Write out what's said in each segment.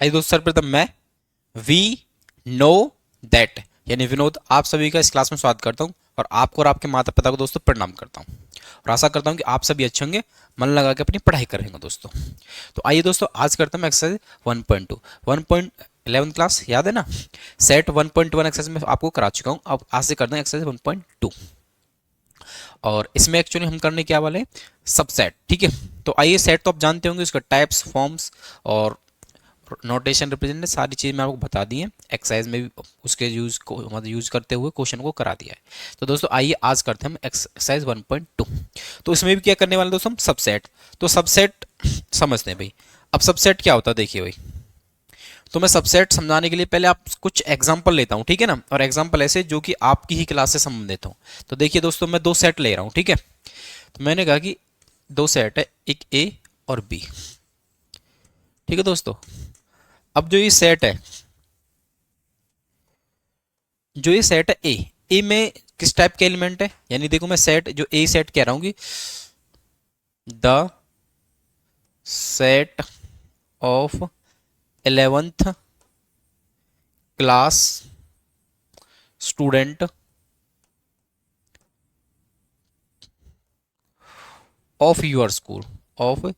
आइए दोस्तों, सर्वप्रथम मैं वी नो दैट यानी विनोद आप सभी का इस क्लास में स्वागत करता हूं और आपको और आपके माता पिता को दोस्तों प्रणाम करता हूं और आशा करता हूं कि आप सभी अच्छे होंगे, मन लगा के अपनी पढ़ाई करेंगे दोस्तों। तो आइए दोस्तों, आज करते हैं एक्सरसाइज 1.2 1.11 क्लास याद है ना। सेट 1.1 एक्सरसाइज में आपको करा चुका हूं, अब आज से करते हैं एक्सरसाइज 1.2 और इसमें एक्चुअली हम करने क्या वाले हैं, सबसेट। ठीक है, तो आइए, सेट तो आप जानते होंगे, उसका टाइप्स, फॉर्म्स और नोटेशन, रिप्रेजेंट सारी चीज़ मैं आपको बता दी है, एक्सरसाइज में भी उसके यूज को मतलब यूज करते हुए क्वेश्चन को करा दिया है। तो दोस्तों आइए आज करते हैं हम एक्सरसाइज 1.2। तो इसमें भी क्या करने वाले दोस्तों, हम सबसेट। तो सबसेट समझते हैं भाई। अब सबसेट क्या होता है देखिए भाई, तो मैं सबसेट समझाने के लिए पहले आप कुछ एग्जांपल लेता हूं, ठीक है ना, और एग्जांपल ऐसे जो कि आपकी ही क्लास से संबंधित हो। तो देखिए दोस्तों, मैं दो सेट ले रहा हूं, ठीक है। तो मैंने कहा कि दो सेट है, एक ए और बी। ठीक है दोस्तों, अब जो ये सेट है, जो ये सेट है ए में किस टाइप के एलिमेंट है, यानी देखो मैं सेट जो ए सेट कह रहा हूँ कि the set of 11th class student of your school, of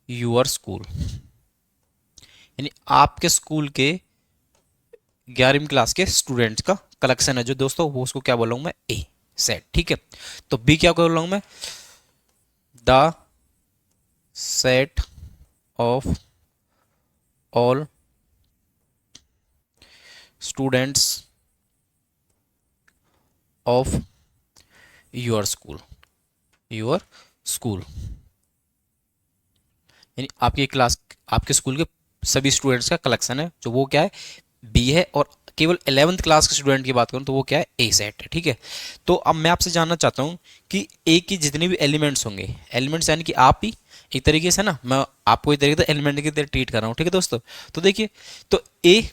your school, यानी आपके स्कूल के 11वीं क्लास के स्टूडेंट्स का कलेक्शन है जो दोस्तों, वो उसको क्या बोलूँ मैं, ए सेट। ठीक है, तो बी क्या बोल रहा हूँ मैं, the set of all students of your school, your school, यानी आपकी क्लास, आपके स्कूल के सभी स्टूडेंट्स का कलेक्शन है जो वो क्या है, बी है। और केवल 11th क्लास के स्टूडेंट की बात करूं तो वो क्या है, ए सेट है। ठीक है, तो अब मैं आपसे जानना चाहता हूं कि ए की जितने भी एलिमेंट्स होंगे, एलिमेंट्स यानी कि आप ही एक तरीके से ना, मैं आपको एक तरीके से एलिमेंट की तरह ट्रीट कर रहा हूं। ठीक है दोस्तों, तो देखिए, तो ए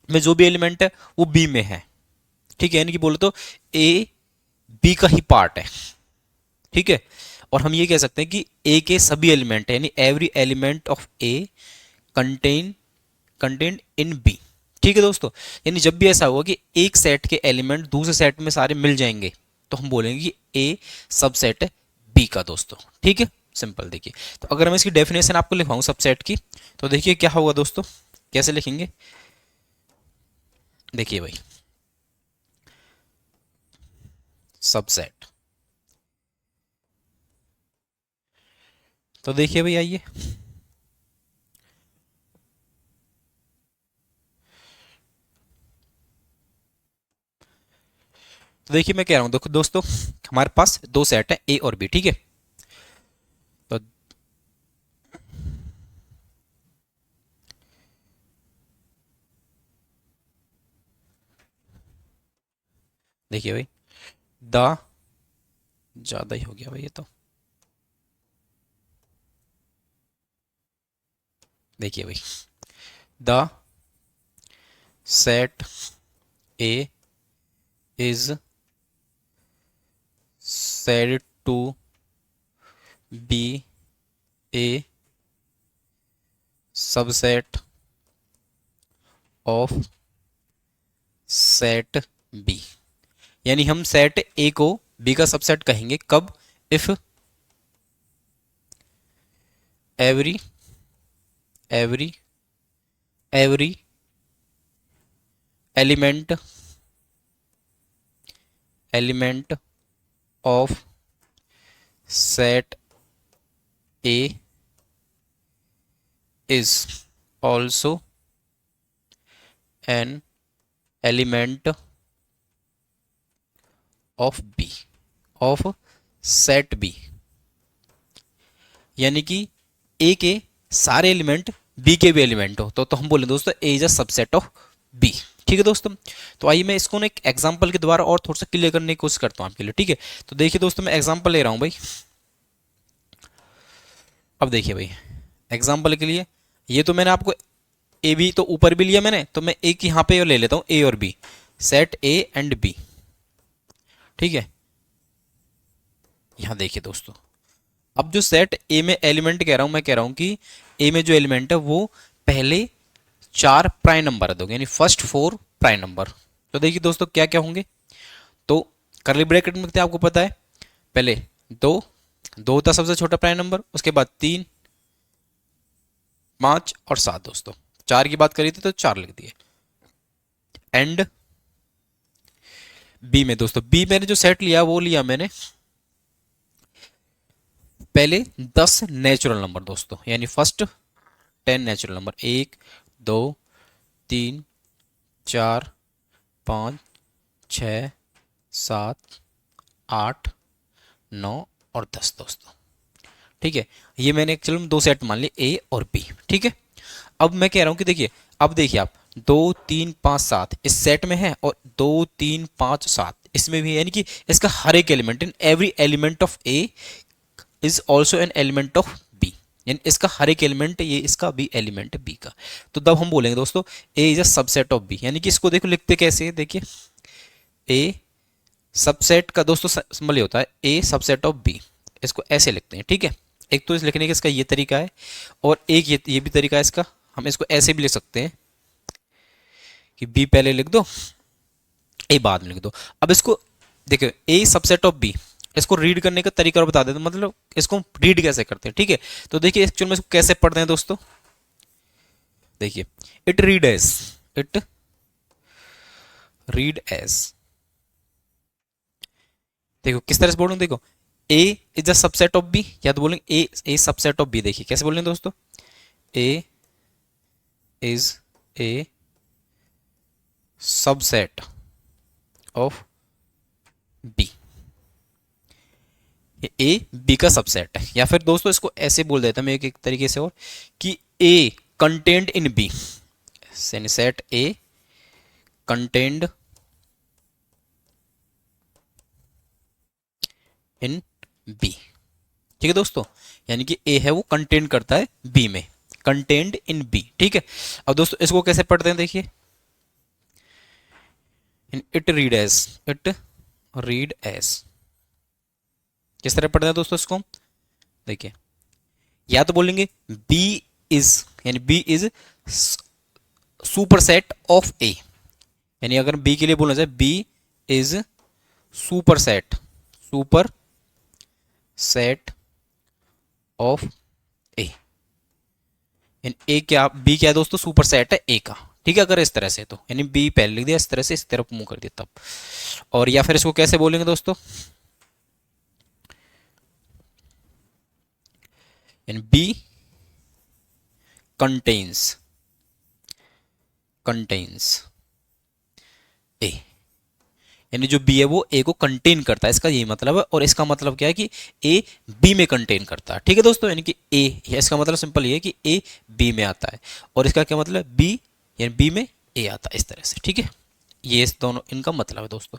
में जो भी एलिमेंट है वो बी में है। ठीक है, यानी कि बोले तो ए बी का ही पार्ट है। ठीक है, और हम ये कह सकते हैं कि ए के सभी एलिमेंट यानी every element of A contain content in B. ठीक है दोस्तों, यानी जब भी ऐसा होगा कि एक सेट के एलिमेंट दूसरे सेट में सारे मिल जाएंगे तो हम बोलेंगे कि ए सबसेट है बी का दोस्तों। ठीक है, सिंपल। देखिए, तो अगर मैं इसकी डेफिनेशन आपको लिखवाऊं सबसेट की, तो देखिए क्या होगा दोस्तों, कैसे लिखेंगे, देखिए भाई, सबसेट। तो देखिए भाई, आइए, तो देखिए मैं कह रहा हूं, देखो दोस्तों, हमारे पास दो सेट है ए और बी। ठीक है, तो देखिए भाई, द, ज्यादा ही हो गया भाई ये तो, देखिए भाई, the set A is said to be a subset of set B, यानी हम सेट ए को बी का सबसेट कहेंगे कब, if every every every element element of set A is also an element of B, of set B, यानी कि ए के सारे एलिमेंट बी के भी एलिमेंट हो तो हम बोले दोस्तों A is a subset of B. ठीक है दोस्तों, तो आइए मैं इसको ना एक एग्जांपल के द्वारा और थोड़ा सा क्लियर करने की कोशिश करता हूँ आपके लिए। ठीक है, तो देखिए दोस्तों, मैं एग्जांपल ले रहा हूँ भाई। अब देखिए भाई, एग्जांपल के लिए ये तो मैंने आपको ए बी तो ऊपर भी लिया मैंने, तो मैं एक यहाँ पे ले लेता हूँ ए और B, set A and B. ठीक है, यहाँ देखिए दोस्तों, अब जो सेट ए में एलिमेंट कह रहा हूं, मैं कह रहा हूं कि ए में जो एलिमेंट है वो पहले 4 प्राइम नंबर दोगे, यानी फर्स्ट 4 प्राइम नंबर। तो देखिए दोस्तों क्या क्या होंगे। तो करली ब्रैकेट में आपको पता है, पहले 2, 2 होता सबसे छोटा प्राइम नंबर, उसके बाद 3, 5 और 7 दोस्तों। 4 की बात करी थी तो 4 लिख दिए। एंड बी में दोस्तों, बी मैंने जो सेट लिया वो लिया मैंने पहले 10 नेचुरल नंबर दोस्तों, यानी फर्स्ट 10 नेचुरल नंबर, 1, 2, 3, 4, 5, 6, 7, 8, 9 और 10 दोस्तों। ठीक है, ये मैंने एक्चुअली 2 सेट मान लिए, ए और बी। ठीक है, अब मैं कह रहा हूं कि देखिए, अब देखिए आप 2, 3, 5, 7 इस सेट में है और 2, 3, 5, 7 इसमें भी है, यानी कि इसका हर एक element, in every element of A is also an element of B, यानी इसका हर एक एलिमेंट, ये इसका भी एलिमेंट है बी का। तो तब हम बोलेंगे दोस्तों A is a subset of B, यानी कि इसको देखो लिखते कैसे है, देखिए ए सबसेट का दोस्तों सिंबल ये होता है ए सबसेट ऑफ बी, इसको ऐसे लिखते हैं। ठीक है, एक तो इस लिखने का इसका ये तरीका है, और एक ये भी तरीका है इसका, हम इसको ऐसे भी लिख सकते हैं कि बी पहले लिख दो, ए बाद में लिख दो। अब इसको देखो, ए सबसेट ऑफ बी, इसको रीड करने का तरीका और बता देते हैं, मतलब इसको रीड कैसे करते हैं। ठीक है, तो देखिए एक्चुअल में इसको कैसे पढ़ते हैं दोस्तों, देखिए it read as, it read as, देखो किस तरह से बोलूं, देखो A is the subset of B, या तो बोलेंगे ए सबसेट ऑफ बी, देखिए कैसे बोलेंगे दोस्तों, A is a subset of B, A B का सबसेट है। या फिर दोस्तों इसको ऐसे बोल देता हूं मैं एक तरीके से और, कि A content in B, set A contained in B. ठीक है दोस्तों, यानी कि ए है वो कंटेंट करता है बी में, कंटेंट इन बी। ठीक है, अब दोस्तों इसको कैसे पढ़ते हैं, देखिए in it read as, it read as, किस तरह पढ़ते हैं दोस्तों इसको, देखिए या तो बोलेंगे बी इज, यानी B is superset of A, यानी अगर बी के लिए बोलना चाहे B is superset, superset of A, A क्या, बी क्या है दोस्तों, सुपर सेट है ए का। ठीक है, अगर इस तरह से तो यानी बी पहले लिख दिया, इस तरह से इस तरफ मूव कर दिया तब। और या फिर इसको कैसे बोलेंगे दोस्तों, यानी बी कंटेन्स, कंटेन्स ए, यानी जो बी है वो ए को कंटेन करता है, इसका ये मतलब है। और इसका मतलब क्या है कि ए बी में कंटेन करता है। ठीक है दोस्तों, यानी कि ए, इसका मतलब सिंपल ये है कि ए बी में आता है, और इसका क्या मतलब, बी यानी बी में ए आता है, इस तरह से। ठीक है, ये इस दोनों इनका मतलब है दोस्तों।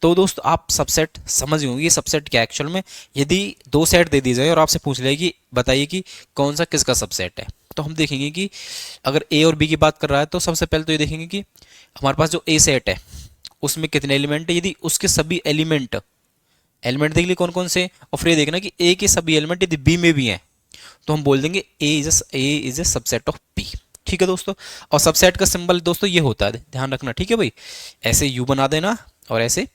तो दोस्तों आप सबसेट समझ होंगे, ये सबसेट क्या एक्चुअल में, यदि 2 सेट दे दी जाए और आपसे पूछ ले कि बताइए कि कौन सा किसका सबसेट है, तो हम देखेंगे कि अगर ए और बी की बात कर रहा है तो सबसे पहले तो ये देखेंगे कि हमारे पास जो ए सेट है उसमें कितने एलिमेंट है, यदि उसके सभी एलिमेंट एलिमेंट देख लिए कौन कौन से, और फिर देखना कि ए के सभी एलिमेंट यदि बी में भी हैं तो हम बोल देंगे A is a subset of B. ठीक है दोस्तों, और सबसेट का सिंबल दोस्तों ये होता है, ध्यान रखना। ठीक है भाई, ऐसे यू बना देना और ऐसे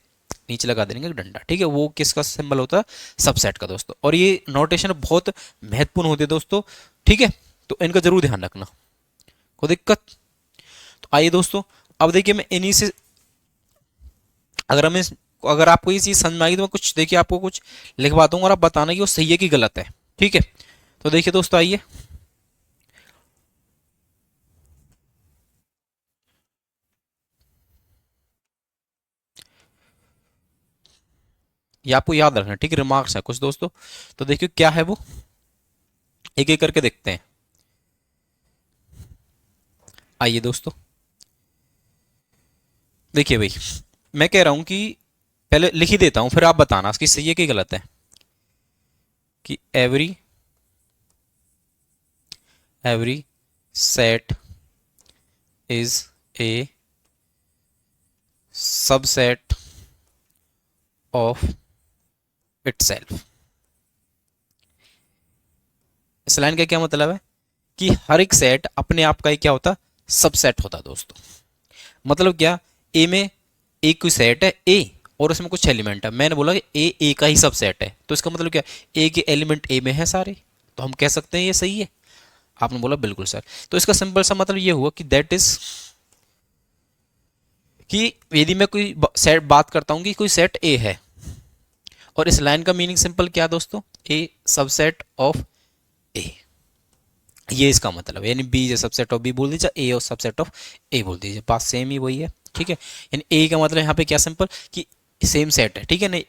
नीचे लगा देंगे डंडा। ठीक है, वो किसका सिंबल होता है, सबसेट का दोस्तों। और ये नोटेशन बहुत महत्वपूर्ण होते हैं दोस्तों। ठीक है, तो इनका जरूर ध्यान रखना, कोई दिक्कत। तो आइए दोस्तों, अब देखिए मैं इन्हीं से, अगर आपको ये चीज़ समझ में आएगी तो मैं कुछ देखिए आपको कुछ लिखवाता हूँ और आप बताना कि वो सही है कि गलत है। ठीक है, तो देखिए दोस्तों आइए, ये आपको याद रखना। ठीक है, रिमार्क्स है कुछ दोस्तों, तो देखिए क्या है वो, एक एक करके देखते हैं। आइए दोस्तों, देखिए भाई मैं कह रहा हूं कि पहले लिख ही देता हूं, फिर आप बताना इसकी सही है कि गलत है, कि every set is a subset of itself. इस लाइन का क्या मतलब है कि हर एक सेट अपने आप का ही क्या होता, सबसेट होता दोस्तों। मतलब क्या, ए में एक कोई सेट है ए और उसमें कुछ एलिमेंट है, मैंने बोला कि ए का ही सबसेट है, तो इसका मतलब क्या, ए के एलिमेंट ए में है सारे, तो हम कह सकते हैं ये सही है। आपने बोला बिल्कुल सर। तो इसका सिंपल सा मतलब ये हुआ कि दैट इज, कि यदि मैं कोई सेट बात करता हूं कि कोई सेट ए है, और इस लाइन का मीनिंग सिंपल क्या दोस्तों, ए सबसेट ऑफ ए, ये इसका मतलब है। यानी B is subset of B बोल दीजिए, ए और सबसेट ऑफ ए बोल दीजिए, पास सेम ही वही है, ठीक है। यानी ए का मतलब यहाँ पे क्या, सिंपल कि सेम सेट है, ठीक है। नहीं,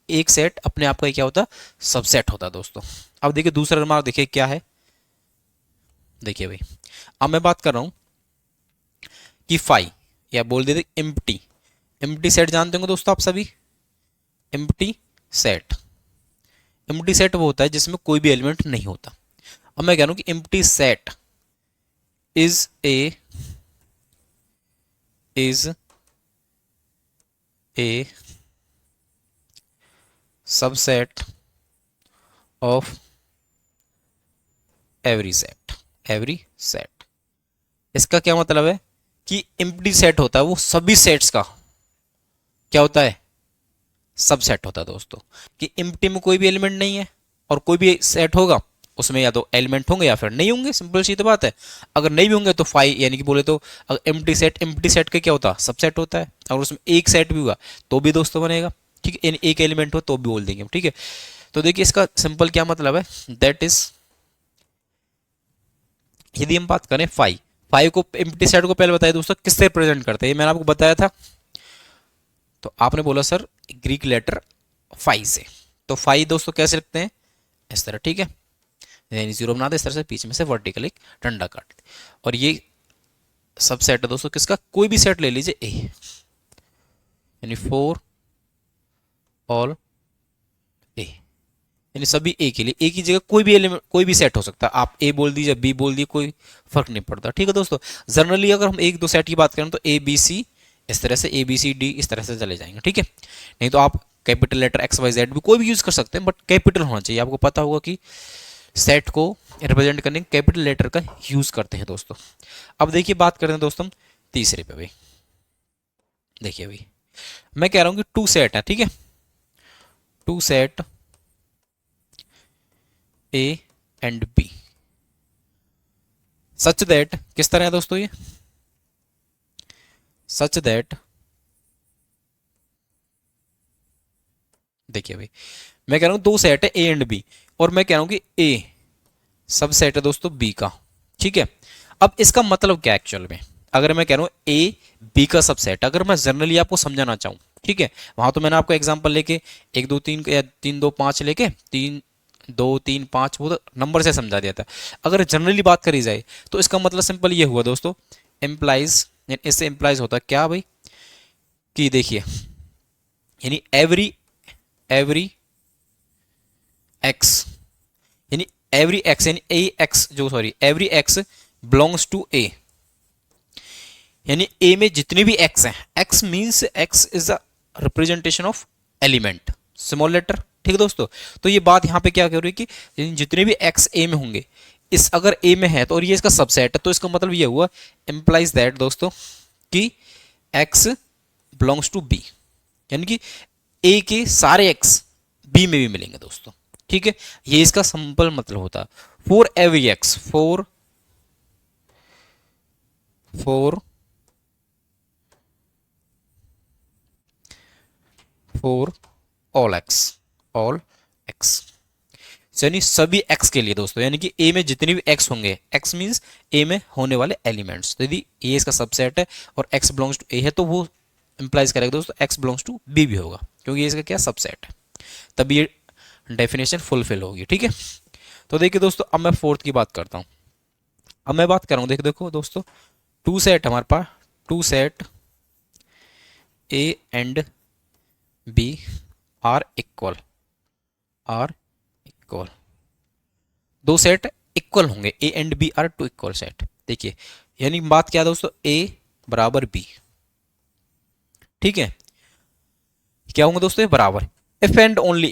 एक सेट अपने आप का क्या होता, सबसेट होता दोस्तों। अब देखिए दूसरा रिमार्क देखिए क्या है, देखिए भाई, अब मैं बात कर रहा हूँ कि फाई, या बोल देते एम्प्टी, एम्प्टी सेट जानते होंगे दोस्तों आप सभी, एम्प्टी सेट, एम्प्टी सेट वो होता है जिसमें कोई भी एलिमेंट नहीं होता। अब मैं कह रहा हूं कि empty set is a subset of every set. इसका क्या मतलब है कि एम्प्टी सेट होता है वो सभी सेट्स का क्या होता है, सबसेट होता है दोस्तों। कि एम्प्टी में कोई भी एलिमेंट नहीं है, और कोई भी सेट होगा उसमें या तो एलिमेंट होंगे या फिर नहीं होंगे, सिंपल सी तो बात है। अगर नहीं भी होंगे तो फाई, यानी कि बोले तो अगर एम्प्टी सेट का क्या होता है, सबसेट होता है। अगर उसमें एक सेट भी होगा तो भी दोस्तों बनेगा, ठीक है। एक एलिमेंट हो तो भी बोल देंगे, ठीक है। तो देखिए इसका सिंपल क्या मतलब है, दैट इज, यदि हम बात करें फाइव को, एम्प्टी सेट को पहले बताइए दोस्तों किससे रिप्रेजेंट करते हैं, ये मैंने आपको बताया था। तो आपने बोला सर ग्रीक लेटर फाइव से, तो फाइव दोस्तों कैसे लिखते हैं, इस तरह, ठीक है। यानी जीरो बना दे इस तरह से, बीच में से वर्टिकल एक डंडा काट दे, और ये सब सेट है दोस्तों किसका, कोई भी सेट ले लीजिए ए, यानी फोर ऑल ए, यानी सभी ए के लिए, ए की जगह कोई भी एलिमेंट, कोई भी सेट हो सकता है, आप ए बोल दीजिए बी बोल दीजिए, कोई फर्क नहीं पड़ता, ठीक है दोस्तों। जनरली अगर हम एक दो सेट की बात करें तो ए बी सी, इस तरह से ए बी सी डी इस तरह से चले जाएंगे, ठीक है। नहीं तो आप capital letter X Y Z भी कोई भी यूज कर सकते हैं, बट कैपिटल होना चाहिए। आपको पता होगा कि सेट को रिप्रेजेंट करने कैपिटल लेटर का यूज करते हैं दोस्तों। अब देखिए बात करते हैं दोस्तों तीसरे पे भाई, देखिए भाई मैं कह रहा हूं कि टू सेट है, ठीक है, two set A and B such that, किस तरह है दोस्तों ये, सच दैट, देखिए भाई मैं कह रहा हूं दो सेट है ए एंड बी, और मैं कह रहा हूं कि ए सब सेट है दोस्तों बी का, ठीक है। अब इसका मतलब क्या है एक्चुअल में, अगर मैं कह रहा हूं ए बी का सबसेट, अगर मैं जनरली आपको समझाना चाहूं, ठीक है, वहां तो मैंने आपको एग्जांपल लेके एक दो तीन या तीन दो पांच लेके तीन दो तीन पांच वो तो नंबर से समझा दिया था। अगर जनरली बात करी जाए तो इसका मतलब सिंपल ये हुआ दोस्तों, एम्प्लाइज, इससे एम्प्लाइज होता है क्या भाई, कि देखिए यानी एवरी एवरी एक्स, यानी एवरी एक्स, यानी ए एक्स जो sorry every x belongs to A, यानी ए में जितने भी एक्स हैं, x means x is a representation of element, small letter, ठीक है दोस्तों। तो ये बात यहाँ पे क्या कर रही है कि जितने भी एक्स ए में होंगे, इस अगर ए में है तो, और ये इसका सबसेट है, तो इसका मतलब ये हुआ एम्प्लाइज दैट दोस्तों कि एक्स बिलोंग्स टू बी, यानी कि ए के सारे एक्स बी में भी मिलेंगे दोस्तों, ठीक है। ये इसका सिंपल मतलब होता है, for every x, for for for all x, यानी सभी एक्स के लिए दोस्तों, यानी कि ए में जितने भी एक्स होंगे, एक्स मींस ए में होने वाले एलिमेंट्स, तो यदि ए इसका सबसेट है और एक्स बिलोंग्स टू ए है तो वो इंप्लाइज करेगा दोस्तों एक्स बिलोंग्स टू बी भी होगा, क्योंकि ये इसका क्या सबसेट है, तब ये डेफिनेशन फुलफिल होगी, ठीक है। तो देखिए दोस्तों अब मैं फोर्थ की बात करता हूं, अब मैं बात कर रहा हूं, देखो दोस्तों टू सेट हमारे पास, two set A and B are equal, are equal, दो सेट इक्वल होंगे, A and B are two equal set, देखिए यानी बात क्या है दोस्तों, ए बराबर बी, ठीक है, क्या होंगे दोस्तों ये बराबर, if and only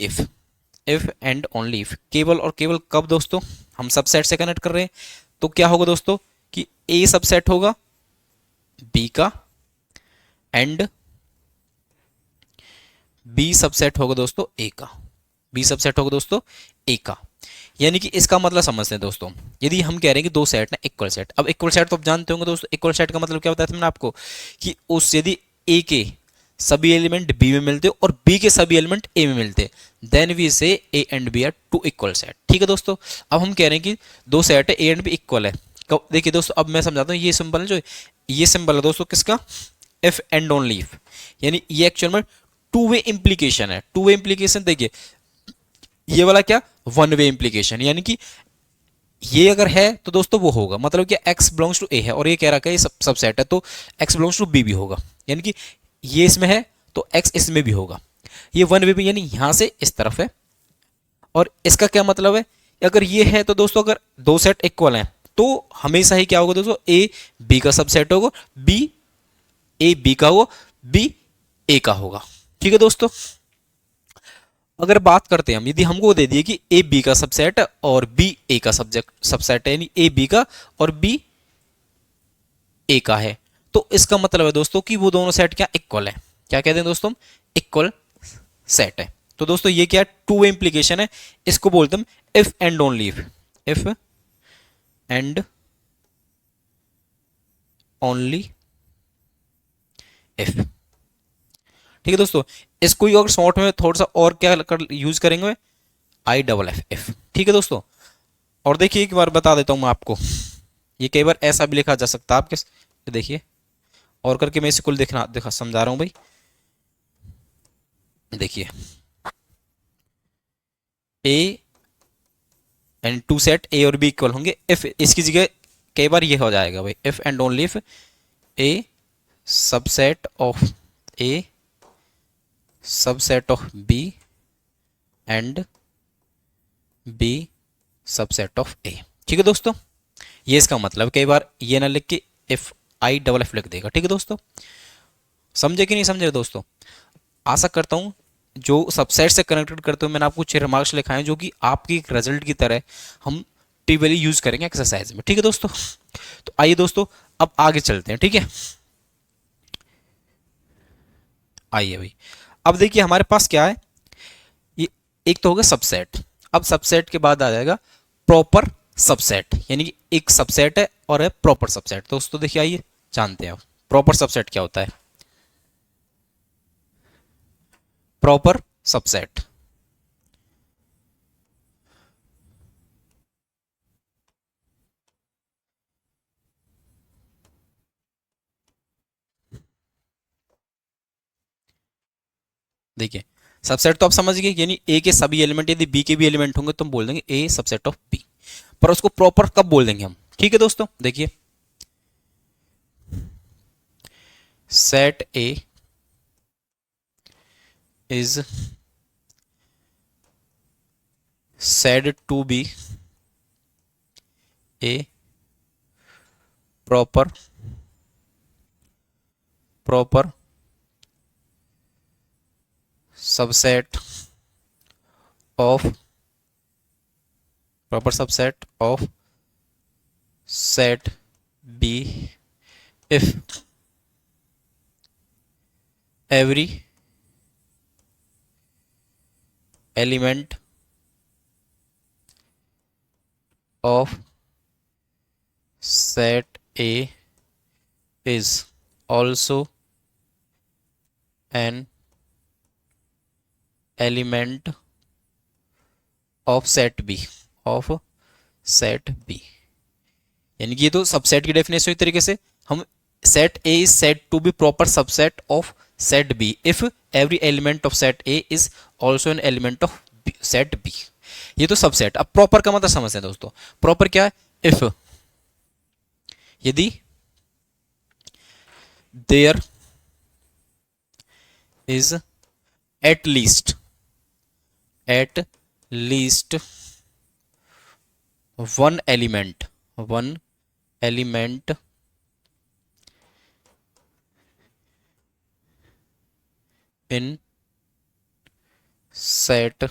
if and only if, केवल और केवल कब दोस्तों, हम सब सेट से कनेक्ट कर रहे हैं, तो क्या होगा दोस्तों कि ए सबसेट होगा बी का एंड बी सबसेट होगा दोस्तों ए का, बी सबसेट होगा दोस्तों ए का। यानी कि इसका मतलब समझते हैं दोस्तों, यदि हम कह रहे हैं कि दो सेट ना इक्वल सेट, अब इक्वल सेट तो आप जानते होंगे दोस्तों, इक्वल सेट का मतलब क्या बताया था मैंने आपको कि उस यदि ए के सभी एलिमेंट बी में मिलते और बी के सभी एलिमेंट ए में मिलते, then we say A and B are two equal set. ठीक है दोस्तों, अब हम कह रहे हैं कि दो सेट है ए एंड बी इक्वल है। देखिए दोस्तों, अब मैं समझाता हूँ, ये सिंबल है जो, ये सिंबल है दोस्तों किसका, इफ एंड ओनली इफ, यानी ये एक्चुअल में टू वे इंप्लीकेशन है। टू वे इंप्लीकेशन देखिए, ये वाला क्या, वन वे इंप्लीकेशन, यानी कि ये अगर है तो दोस्तों वो होगा, मतलब कि x बिलोंग्स टू ए है और ये कह रहा है ये सबसेट है तो x बिलोंग्स टू बी भी होगा, यानी कि ये इसमें है तो x इसमें भी होगा। ये वन वे भी, यानी यहां से इस तरफ है। और इसका क्या मतलब है, अगर ये है तो दोस्तों अगर दो सेट इक्वल हैं तो हमेशा ही क्या होगा दोस्तों, ए बी का सबसेट होगा, बी ए बी का होगा, बी ए का होगा। ठीक है दोस्तों, अगर बात करते हैं हम, यदि हमको दे दिए कि ए बी का सबसेट और बी ए का सबसेट है, यानी ए बी का और बी ए का है, तो इसका मतलब है दोस्तों कि वो दोनों सेट क्या इक्वल है। क्या कहते हैं दोस्तों, इक्वल सेट है। तो दोस्तों ये क्या, टू वे इंप्लीकेशन है, इसको बोलते हैं if and only if, if and only if. ठीक है दोस्तों, इसको ही अगर शॉर्ट में थोड़ा सा और क्या कर यूज करेंगे, आई डबल एफ इफ। ठीक है दोस्तों, और देखिए एक बार बता देता हूं मैं आपको, ये कई बार ऐसा भी लिखा जा सकता है आपके, देखिए और करके मैं इसे कुल दिखा समझा रहा हूं भाई। देखिए A and two set A और बी इक्वल होंगे इफ, इसकी जगह कई बार ये हो जाएगा भाई, if and only if A subset of A subset of B and B subset of A. ठीक है दोस्तों, ये इसका मतलब, कई बार ये ना लिख के इफ आई डबल एफ लिख देगा। ठीक है दोस्तों, समझे कि नहीं समझे दोस्तों, आशा करता हूं जो सबसेट से कनेक्टेड करते हुए मैंने आपको कुछ रिमार्क्स लिखाए हैं जो कि आपकी एक रिजल्ट की तरह हम ट्रिवियली यूज करेंगे एक्सरसाइज में। ठीक है दोस्तों, तो आइए दोस्तों अब आगे चलते हैं। ठीक है, आइए भाई, अब देखिए हमारे पास क्या है, ये एक तो होगा सबसेट, अब सबसेट के बाद आ जाएगा प्रॉपर सबसेट, यानी कि एक सबसेट है और है प्रॉपर सबसेट। दोस्तों देखिए आइए जानते हैं प्रॉपर सबसेट क्या होता है। प्रॉपर सबसेट, देखिए सबसेट तो आप समझ गए, यानी ए के सभी एलिमेंट यदि बी के भी एलिमेंट होंगे तो हम बोल देंगे ए सबसेट ऑफ बी, पर उसको प्रॉपर कब बोल देंगे हम। ठीक है दोस्तों, देखिए set A is said to be a proper subset of set B if every element of set A is also an element of set B, यानी कि ये तो सबसेट की डेफिनेशन एक तरीके से, हम set A is set to B proper subset of set B if every element of set A is also an element of set B. ये तो सबसेट। अब प्रॉपर का मतलब समझते हैं दोस्तों, प्रॉपर क्या है, इफ यदि there is at least one element in set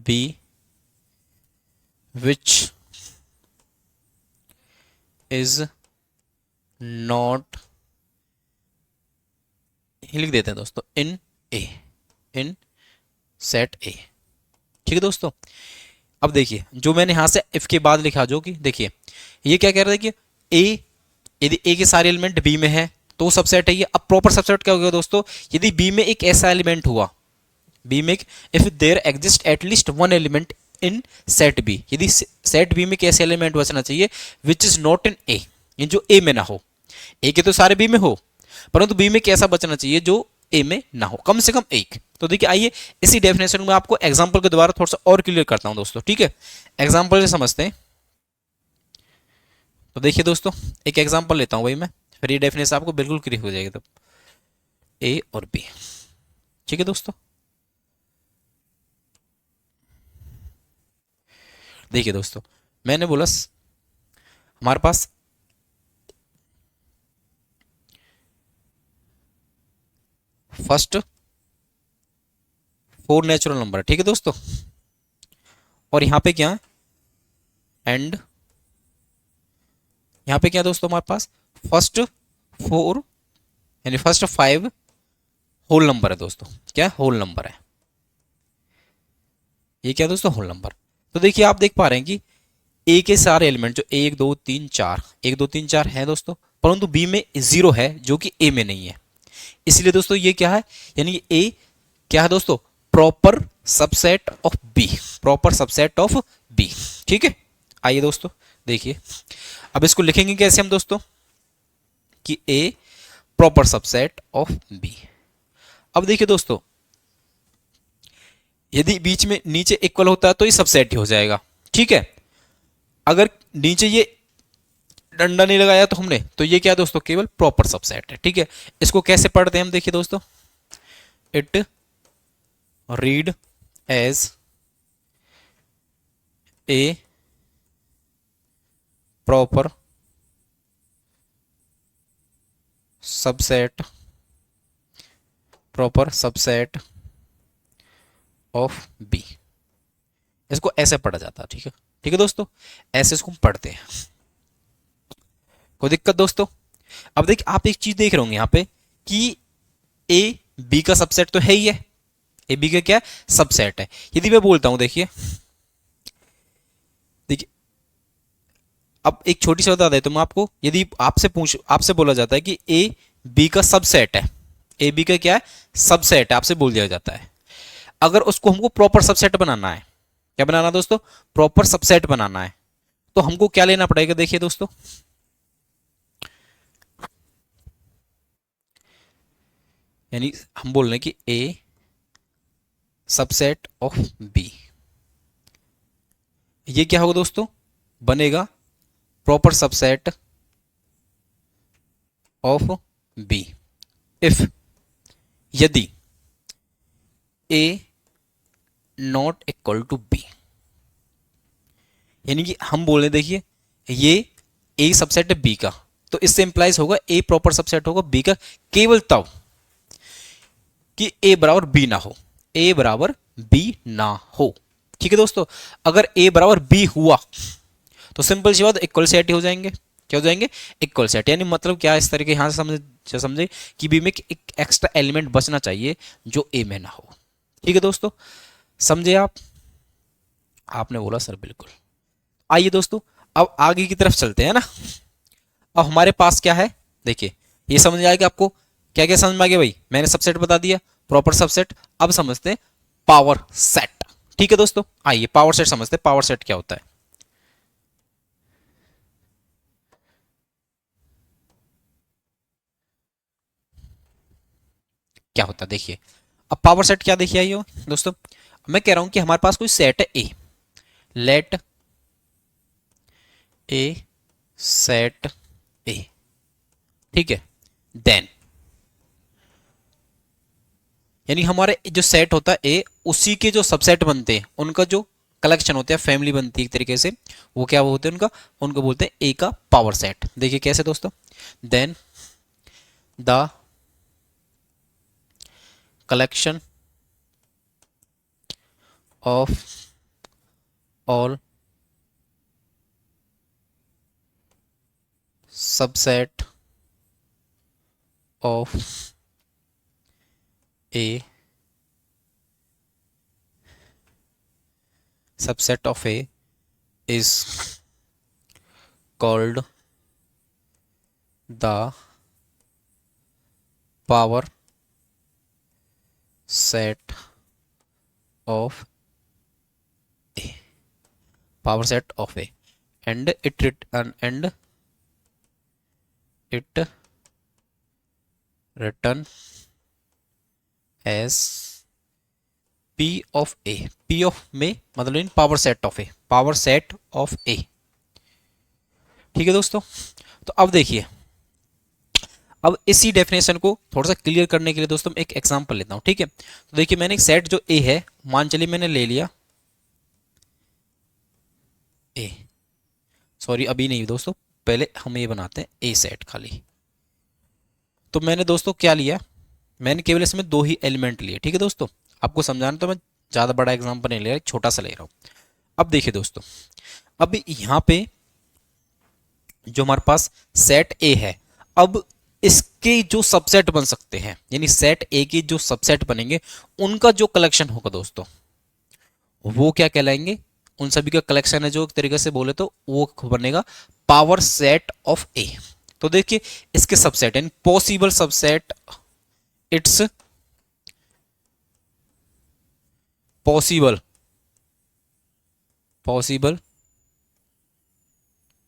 B which is not, लिख देते हैं दोस्तों, इन ए, इन सेट ए। ठीक है दोस्तों। अब देखिए जो मैंने यहां से इफ के बाद लिखा, जो कि देखिए ये क्या कह रहा है कि ए, यदि ए के सारे एलिमेंट बी में है तो सबसेट है ये। अब प्रॉपर सबसेट क्या होगा दोस्तों, यदि बी में एक ऐसा एलिमेंट हुआ, बी में if there exist at least one element in set B, यदि सेट बी में कैसे एलिमेंट बचना चाहिए विच इज नॉट इन ए, ये जो ए में ना हो। ए के तो सारे बी में हो, परंतु बी में कैसा बचना चाहिए जो ए में ना हो, कम से कम एक। तो देखिए आइए इसी डेफिनेशन में आपको एग्जांपल के द्वारा थोड़ा सा और क्लियर करता हूं दोस्तों। ठीक है, एग्जांपल से समझते हैं। तो देखिए दोस्तों एक एग्जांपल लेता हूं भाई मैं, फिर ये डेफिनेशन आपको बिल्कुल क्लियर हो जाएगी। तब ए और बी, ठीक है दोस्तों। देखिए दोस्तों मैंने बोला हमारे पास फर्स्ट 4 नेचुरल नंबर है, ठीक है दोस्तों। और यहां पे क्या, एंड यहां पे क्या दोस्तों, हमारे पास फर्स्ट 4 यानी फर्स्ट 5 होल नंबर है दोस्तों। क्या होल नंबर है ये, क्या दोस्तों, होल नंबर। तो देखिए आप देख पा रहे हैं कि ए के सारे एलिमेंट जो 1 2 3 4 1 2 3 4 है दोस्तों, परंतु बी में 0 है जो कि ए में नहीं है। इसलिए दोस्तों ये क्या है, यानी ए क्या है दोस्तों, proper subset of B, proper subset of B. ठीक है, आइए दोस्तों देखिए अब इसको लिखेंगे कैसे हम दोस्तों, कि ए प्रॉपर सबसेट ऑफ बी। अब देखिए दोस्तों यदि बीच में नीचे इक्वल होता है तो ये सबसेट ही हो जाएगा। ठीक है, अगर नीचे ये डंडा नहीं लगाया तो हमने, तो ये क्या दोस्तों, केवल प्रॉपर सबसेट है। ठीक है, इसको कैसे पढ़ते हैं हम, देखिए दोस्तों, it read as A proper subset, proper subset of B. इसको ऐसे पढ़ा जाता है। ठीक है, ठीक है दोस्तों, ऐसे इसको हम पढ़ते हैं। कोई दिक्कत दोस्तों। अब देखिए आप एक चीज देख रहे होंगे यहाँ पे कि ए बी का सबसेट तो है ही है, ए बी का क्या सबसेट है। यदि मैं बोलता हूं, देखिए देखिए अब एक छोटी सी बता देता हूं मैं आपको, यदि आपसे बोला जाता है कि ए बी का सबसेट है, ए बी का क्या है, सबसेट है, आपसे बोल दिया जाता है। अगर उसको हमको प्रॉपर सबसेट बनाना है, क्या बनाना दोस्तों, प्रॉपर सबसेट बनाना है, तो हमको क्या लेना पड़ेगा, देखिए दोस्तों, यानी हम बोल रहे हैं कि ए सबसेट ऑफ बी, ये क्या होगा दोस्तों, बनेगा proper subset of B if, यदि A not equal to B. यानी कि हम बोल रहे हैं, देखिए ये ए सबसेट है बी का, तो इससे इंप्लाइज होगा ए प्रॉपर सबसेट होगा बी का केवल तब कि ए बराबर बी ना हो, ए बराबर बी ना हो। ठीक है दोस्तों, अगर ए बराबर बी हुआ तो सिंपल सी बात इक्वल सेट ही हो जाएंगे। क्या हो जाएंगे, इक्वल सेट। यानी मतलब क्या, इस तरीके यहां से समझे कि बी में एक एक्स्ट्रा एलिमेंट बचना चाहिए जो ए में ना हो। ठीक है दोस्तों, समझे आप, आपने बोला सर बिल्कुल। आइए दोस्तों अब आगे की तरफ चलते हैं ना। अब हमारे पास क्या है, देखिए ये समझ आएगा आपको, क्या क्या समझ में आ गया भाई, मैंने सबसेट बता दिया, प्रॉपर सबसेट। अब समझते हैं पावर सेट। ठीक है दोस्तों, आइए पावर सेट समझते हैं, पावर सेट क्या होता है। क्या होता है देखिए, अब पावर सेट क्या, देखिए आइए दोस्तों, मैं कह रहा हूं कि हमारे पास कोई सेट है ए, लेट ए सेट ए, ठीक है, देन यानी हमारे जो सेट होता है ए, उसी के जो सबसेट बनते हैं उनका जो कलेक्शन होता है, फैमिली बनती है एक तरीके से, वो क्या वो होते हैं उनका, उनको बोलते हैं ए का पावर सेट। देखिए कैसे दोस्तों, then the collection of all subset of A, subset of A is called the power set of A, power set of A, and it written as P of A, P of में मतलब इन power set of A, power set of A. ठीक है दोस्तों, तो अब देखिए, अब इसी डेफिनेशन को थोड़ा सा क्लियर करने के लिए दोस्तों एक एग्जांपल लेता हूं। ठीक है, तो देखिए मैंने एक सेट जो ए है, मान चलिए मैंने ले लिया ए, सॉरी अभी नहीं दोस्तों, पहले हम ये बनाते हैं ए सेट खाली। तो मैंने दोस्तों क्या लिया, मैंने केवल इसमें दो ही एलिमेंट लिए। ठीक है दोस्तों, आपको समझाना तो मैं ज़्यादा बड़ा एग्जाम्पल नहीं ले रहा, छोटा सा ले रहा हूँ। अब देखिए दोस्तों, अब यहाँ पे जो हमारे पास सेट ए है, अब इसके जो सबसेट बन सकते हैं, यानी सेट ए के जो सबसेट बनेंगे उनका जो कलेक्शन होगा दोस्तों, वो क्या कहलाएंगे, उन सभी का कलेक्शन है जो एक तरीके से बोले तो वो बनेगा पावर सेट ऑफ ए। तो देखिए इसके सबसेट यानी possible subset, its possible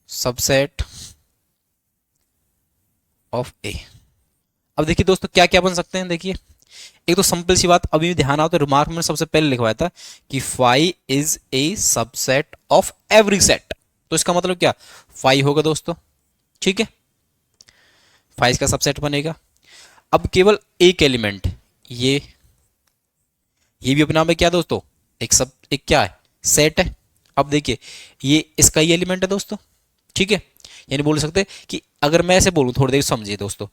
subset of A. अब देखिए दोस्तों क्या क्या बन सकते हैं, देखिए एक तो सिंपल सी बात, अभी भी ध्यान आओ तो रिमार्क में सबसे पहले लिखवाया था कि phi is a subset of every set. तो इसका मतलब क्या, फाई होगा दोस्तों। ठीक है, फाई इसका सबसेट बनेगा। अब केवल एक एलिमेंट, ये भी अपने आप में क्या दोस्तों, एक क्या है, सेट है। अब देखिए ये इसका ही एलिमेंट है दोस्तों। ठीक है, यानी बोल सकते हैं कि अगर मैं ऐसे बोलूं, थोड़ी देर समझिए दोस्तों,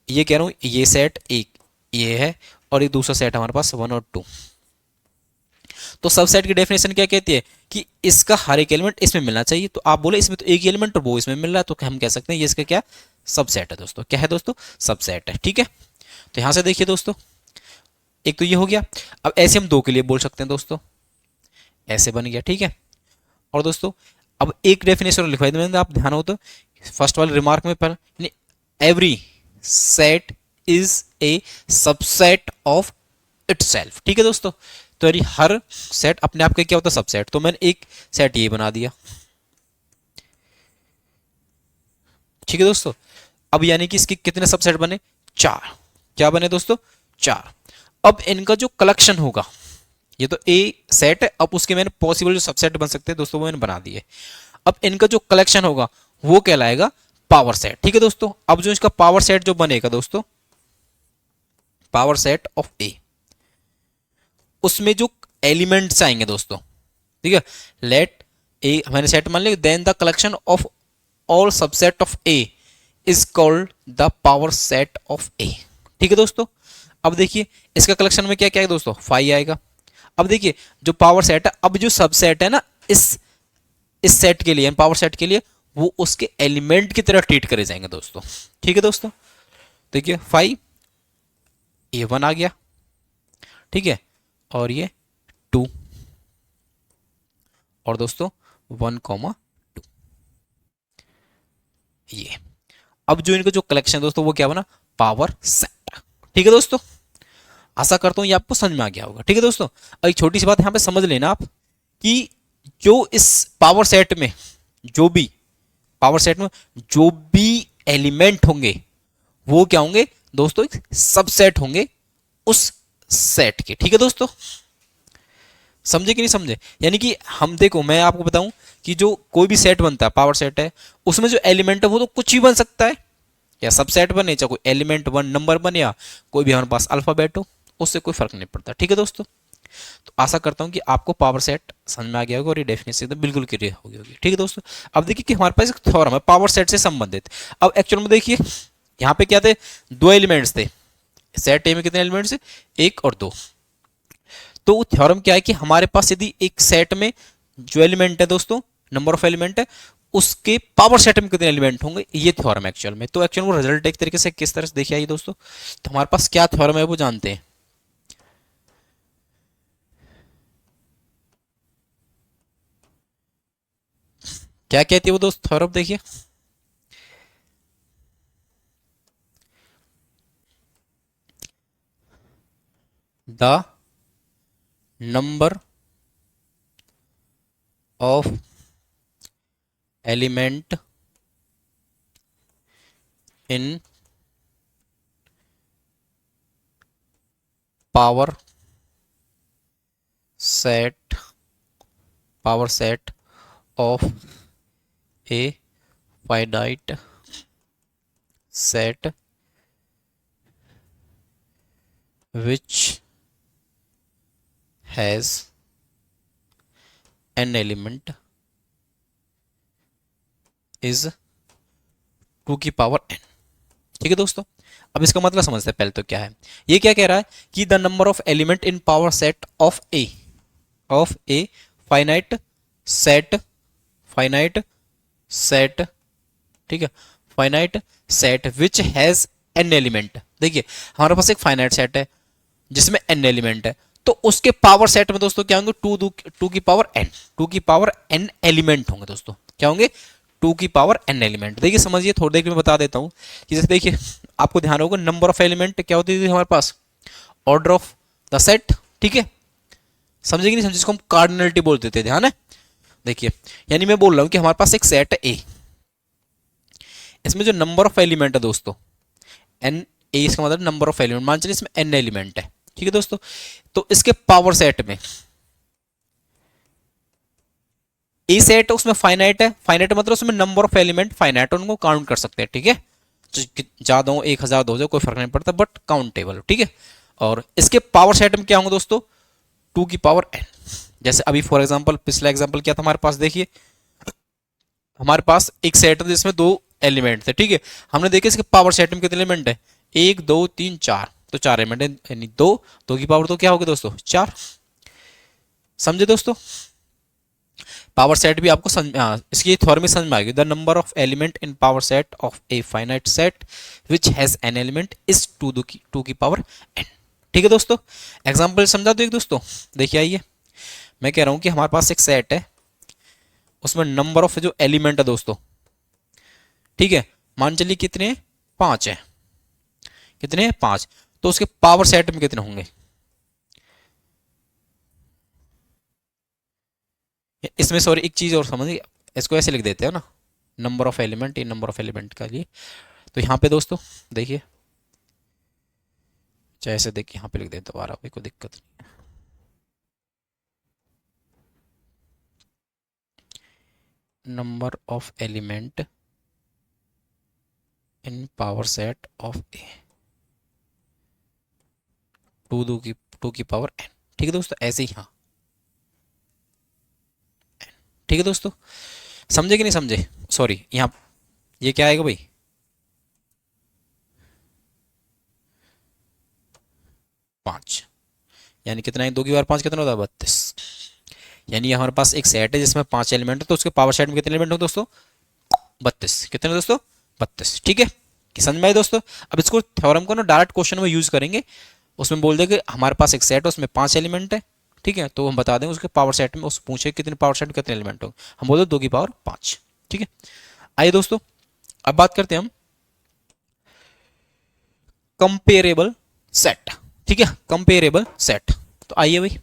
ये कह रहा हूं ये सेट एक ये है और एक दूसरा सेट हमारे पास 1 और 2। तो सबसेट की डेफिनेशन क्या कहती है कि इसका हर एक एलिमेंट इसमें मिलना चाहिए। तो आप बोले इसमें तो एक ही एलिमेंट और वो इसमें मिल रहा है, तो हम कह सकते हैं ये इसका क्या सबसेट है दोस्तों। क्या है दोस्तों, सबसेट है। ठीक है, तो यहां से देखिए दोस्तों, एक तो ये हो गया। अब ऐसे हम दो के लिए बोल सकते हैं दोस्तों, ऐसे बन गया। ठीक है, और दोस्तों अब एक डेफिनेशन लिखवाई दी मैंने, आप ध्यान हो तो फर्स्ट वाले रिमार्क में पर every set is a subset of itself. ठीक है दोस्तों, तो यानी हर सेट अपने आप का क्या होता है, सबसेट। तो मैंने एक सेट ये बना दिया। ठीक है दोस्तों, अब यानी कि इसके कितने सबसेट बने, 4। क्या बने दोस्तों, 4। अब इनका जो कलेक्शन होगा, ये तो ए सेट है, अब उसके मैंने पॉसिबल जो सबसेट बन सकते हैं दोस्तों वो मैंने बना दिए। अब इनका जो कलेक्शन होगा वो कहलाएगा पावर सेट। ठीक है दोस्तों, अब जो इसका पावर सेट जो बनेगा दोस्तों, पावर सेट ऑफ ए, उसमें जो एलिमेंट्स आएंगे दोस्तों, ठीक है, लेट ए मैंने सेट मान लिया, then the collection of all subset of A is called the power set of A. ठीक है दोस्तों, अब देखिए इसका कलेक्शन में क्या क्या है दोस्तों, 5 आएगा। अब देखिए जो पावर सेट है, अब जो सबसेट है ना इस सेट के लिए, पावर सेट के लिए, वो उसके एलिमेंट की तरह ट्रीट करे जाएंगे दोस्तों। ठीक है दोस्तों, देखिए 5 ये 1 आ गया। ठीक है, और ये 2 और दोस्तों 1,2 ये। अब जो इनका जो कलेक्शन दोस्तों वो क्या बना, पावर सेट। ठीक है दोस्तों, आशा करता हूं ये आपको समझ में आ गया होगा। ठीक है दोस्तों, अब एक छोटी सी बात यहां पे समझ लेना आप कि जो इस पावर सेट में जो भी एलिमेंट होंगे वो क्या होंगे दोस्तों, एक सबसेट होंगे उस सेट के। ठीक है दोस्तों, समझे कि नहीं समझे, यानी कि हम देखो मैं आपको बताऊं कि जो कोई भी सेट बनता है, पावर सेट है, उसमें जो एलिमेंट है वो तो कुछ भी बन सकता है, या सबसेट बने, चाहे कोई एलिमेंट 1 नंबर बने या कोई भी हमारे पास अल्फाबेट हो, उससे कोई फर्क नहीं पड़ता। ठीक है दोस्तों, तो आशा करता हूं कि आपको पावर सेट समझ में आ गया होगा और ये डेफिनेशन तो बिल्कुल क्लियर हो गई होगी। ठीक है दोस्तों, अब देखिए कि हमारे पास एक थ्योरम है पावर सेट से संबंधित। अब एक्चुअल में देखिए यहाँ पे क्या थे, 2 एलिमेंट्स थे सेट ए में, कितने एलिमेंट्स थे, 1 और 2। तो थ्योरम क्या है कि हमारे पास यदि एक सेट में जो एलिमेंट है दोस्तों, नंबर ऑफ एलिमेंट है, उसके पावर सेट में कितने एलिमेंट होंगे, ये थ्योरम एक्चुअल में। तो एक्चुअल वो रिजल्ट एक तरीके से किस तरह से देखिए आइए दोस्तों, तो हमारे पास क्या थ्योरम है वो जानते हैं। क्या कहती है वो दोस्त थ्योरम, देखिए the number of element in power set, power set of A finite set which has an element is 2 की पावर n। ठीक है दोस्तों, अब इसका मतलब समझते हैं पहले तो क्या है। ये क्या कह रहा है कि the number of element in power set of A finite set, finite set, ठीक है, finite set which has n element. देखिए हमारे पास एक फाइनाइट सेट है जिसमें एन एलिमेंट है, तो उसके पावर सेट में दोस्तों क्या होंगे, टू की पावर एन, टू की पावर एन एलिमेंट होंगे दोस्तों, क्या होंगे, टू की पावर एन एलिमेंट। देखिए समझिए, थोड़ी देर में बता देता हूं कि जैसे देखिए आपको ध्यान होगा नंबर ऑफ एलिमेंट क्या होती थी हमारे पास, ऑर्डर ऑफ द सेट, ठीक है, समझे कि नहीं समझे, जिसको हम कार्डिनलिटी बोलते थे, ध्यान है। देखिए यानी मैं बोल रहा हूं कि हमारे पास एक सेट है ए, इसमें जो नंबर ऑफ एलिमेंट है दोस्तों एन, ए इसका मतलब नंबर ऑफ एलिमेंट, मान चलिए इसमें एन एलिमेंट है, ठीक है दोस्तों, तो इसके पावर सेट में ए सेट उसमें फाइनाइट है, फाइनाइट मतलब उसमें नंबर ऑफ एलिमेंट फाइनाइट, उनको काउंट कर सकते हैं, ठीक है, ज्यादा हो 1000 दो हजार कोई फर्क नहीं पड़ता, बट काउंटेबल, ठीक है। और इसके पावर सेट में क्या होंगे दोस्तों, टू की पावर एन। जैसे अभी फॉर एग्जांपल पिछला एग्जांपल क्या था हमारे पास, देखिए हमारे पास एक सेट था जिसमें दो एलिमेंट थे, ठीक है, हमने देखा इसके पावर सेट में कितने एलिमेंट है, एक दो तीन चार, तो चार एलिमेंट है, यानी दो, दो की पावर तो क्या होगी दोस्तों, चार, समझे दोस्तों। पावर सेट भी आपको समझ, इसकी थ्योरम में समझ में आएगी, the number of element in power set of A finite set which has n element is two की पावर एन। ठीक है दोस्तों, एग्जांपल समझा दो एक दोस्तों, देखिए आइए, मैं कह रहा हूं कि हमारे पास एक सेट है, उसमें नंबर ऑफ जो एलिमेंट है दोस्तों, ठीक है, मान चलिए कितने, पांच है, कितने, पांच, तो उसके पावर सेट में कितने होंगे, इसमें सॉरी एक चीज और समझिए, इसको ऐसे लिख देते हैं ना, नंबर ऑफ एलिमेंट, ये नंबर ऑफ एलिमेंट का लिए, तो यहाँ पे दोस्तों देखिए, चाहे ऐसे देखिए यहाँ पे लिख देते दोबारा, कोई दिक्कत नहीं, number of element in power set of A, two की पावर एन, ठीक है दोस्तों, ऐसे ही, हाँ ठीक है दोस्तों, समझे कि नहीं समझे, सॉरी यहाँ ये क्या आएगा भाई, पांच, यानी कितना है, दो की बार पांच कितना होता है, 32, यानी हमारे पास एक सेट है जिसमें पांच एलिमेंट है, तो उसके पावर सेट में कितने एलिमेंट हो दोस्तों, 32, कितने दोस्तों, 32, ठीक है, कि समझ में आए दोस्तों। अब इसको थ्योरम को ना डायरेक्ट क्वेश्चन में यूज करेंगे, उसमें बोल देंगे हमारे पास एक सेट है उसमें पांच एलिमेंट है, ठीक है, तो हम बता देंगे उसके पावर सेट में, उस पूछे कितने पावर सेट में कितने एलिमेंट हो, हम बोलते दो की पावर पांच, ठीक है। आइए दोस्तों अब बात करते हैं हम कंपेरेबल सेट, ठीक है, कंपेरेबल सेट, तो आइए भाई,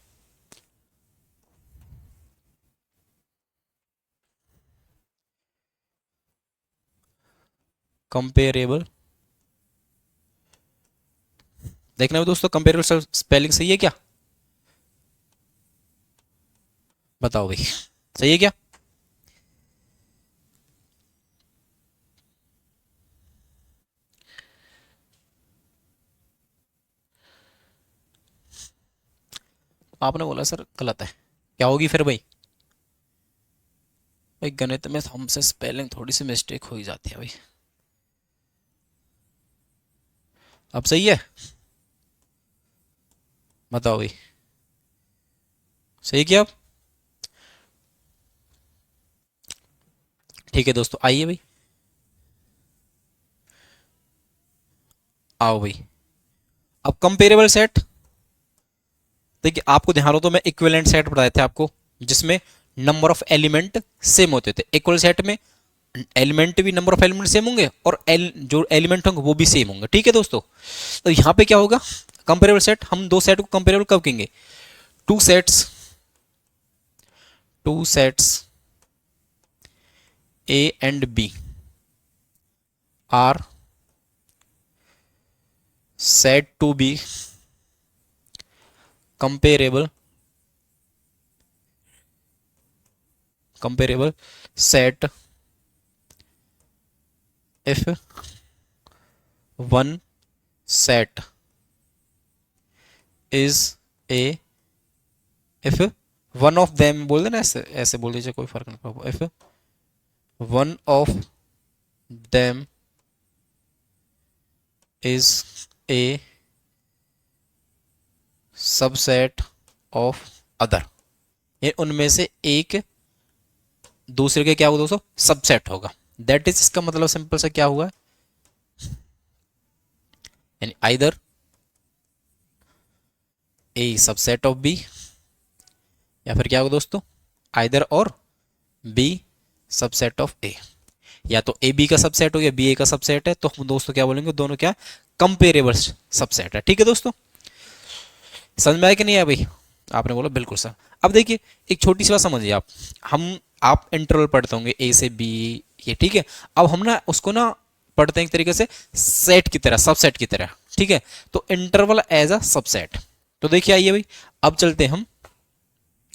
कंपेरेबल, देखना है दोस्तों कंपेरेबल स्पेलिंग सही है क्या, बताओ भाई, सही है क्या, आपने बोला सर गलत है, क्या होगी फिर भाई, भाई गणित में हमसे स्पेलिंग थोड़ी सी मिस्टेक हो ही जाती है भाई, अब सही है, बताओ भाई, सही किया आप, ठीक है दोस्तों, आइए भाई, आओ भाई। अब कंपेरेबल सेट, देखिए आपको ध्यान हो तो मैं इक्विवेलेंट सेट बताए थे आपको, जिसमें नंबर ऑफ एलिमेंट सेम होते थे। इक्वल सेट में एलिमेंट भी, नंबर ऑफ एलिमेंट सेम होंगे और जो एलिमेंट होंगे वो भी सेम होंगे। ठीक है दोस्तों, तो यहां पे क्या होगा, कंपेरेबल सेट, हम दो सेट को कंपेरेबल कब कहेंगे, two sets, two sets A and B are said to be comparable set if one set is a, if one of them, बोल देना ऐसे, ऐसे बोल दीजिए, कोई फर्क नहीं पड़ेगा। if one of them is a subset of other, ये उनमें से एक दूसरे के क्या होगा दोस्तों, सबसेट होगा। दैट इज, इसका मतलब सिंपल से क्या हुआ, यानी either A subset of B, या फिर क्या होगा दोस्तों, आइदर और बी सबसेट ऑफ ए, या तो ए बी का सबसेट हो या बी ए का सबसेट है, तो हम दोस्तों क्या बोलेंगे, दोनों क्या कंपेरेबल सबसेट है। ठीक है दोस्तों, समझ में आया कि नहीं आया भाई, आपने बोला बिल्कुल सर। अब देखिए एक छोटी सी बात समझिए आप, आप इंटरवल पढ़ते होंगे ए से बी, ये ठीक है। अब हम ना उसको ना पढ़ते हैं एक तरीके से सेट की तरह, सबसेट की तरह। ठीक है, तो इंटरवल एज अ सबसेट। तो देखिए आइए भाई, अब चलते हैं हम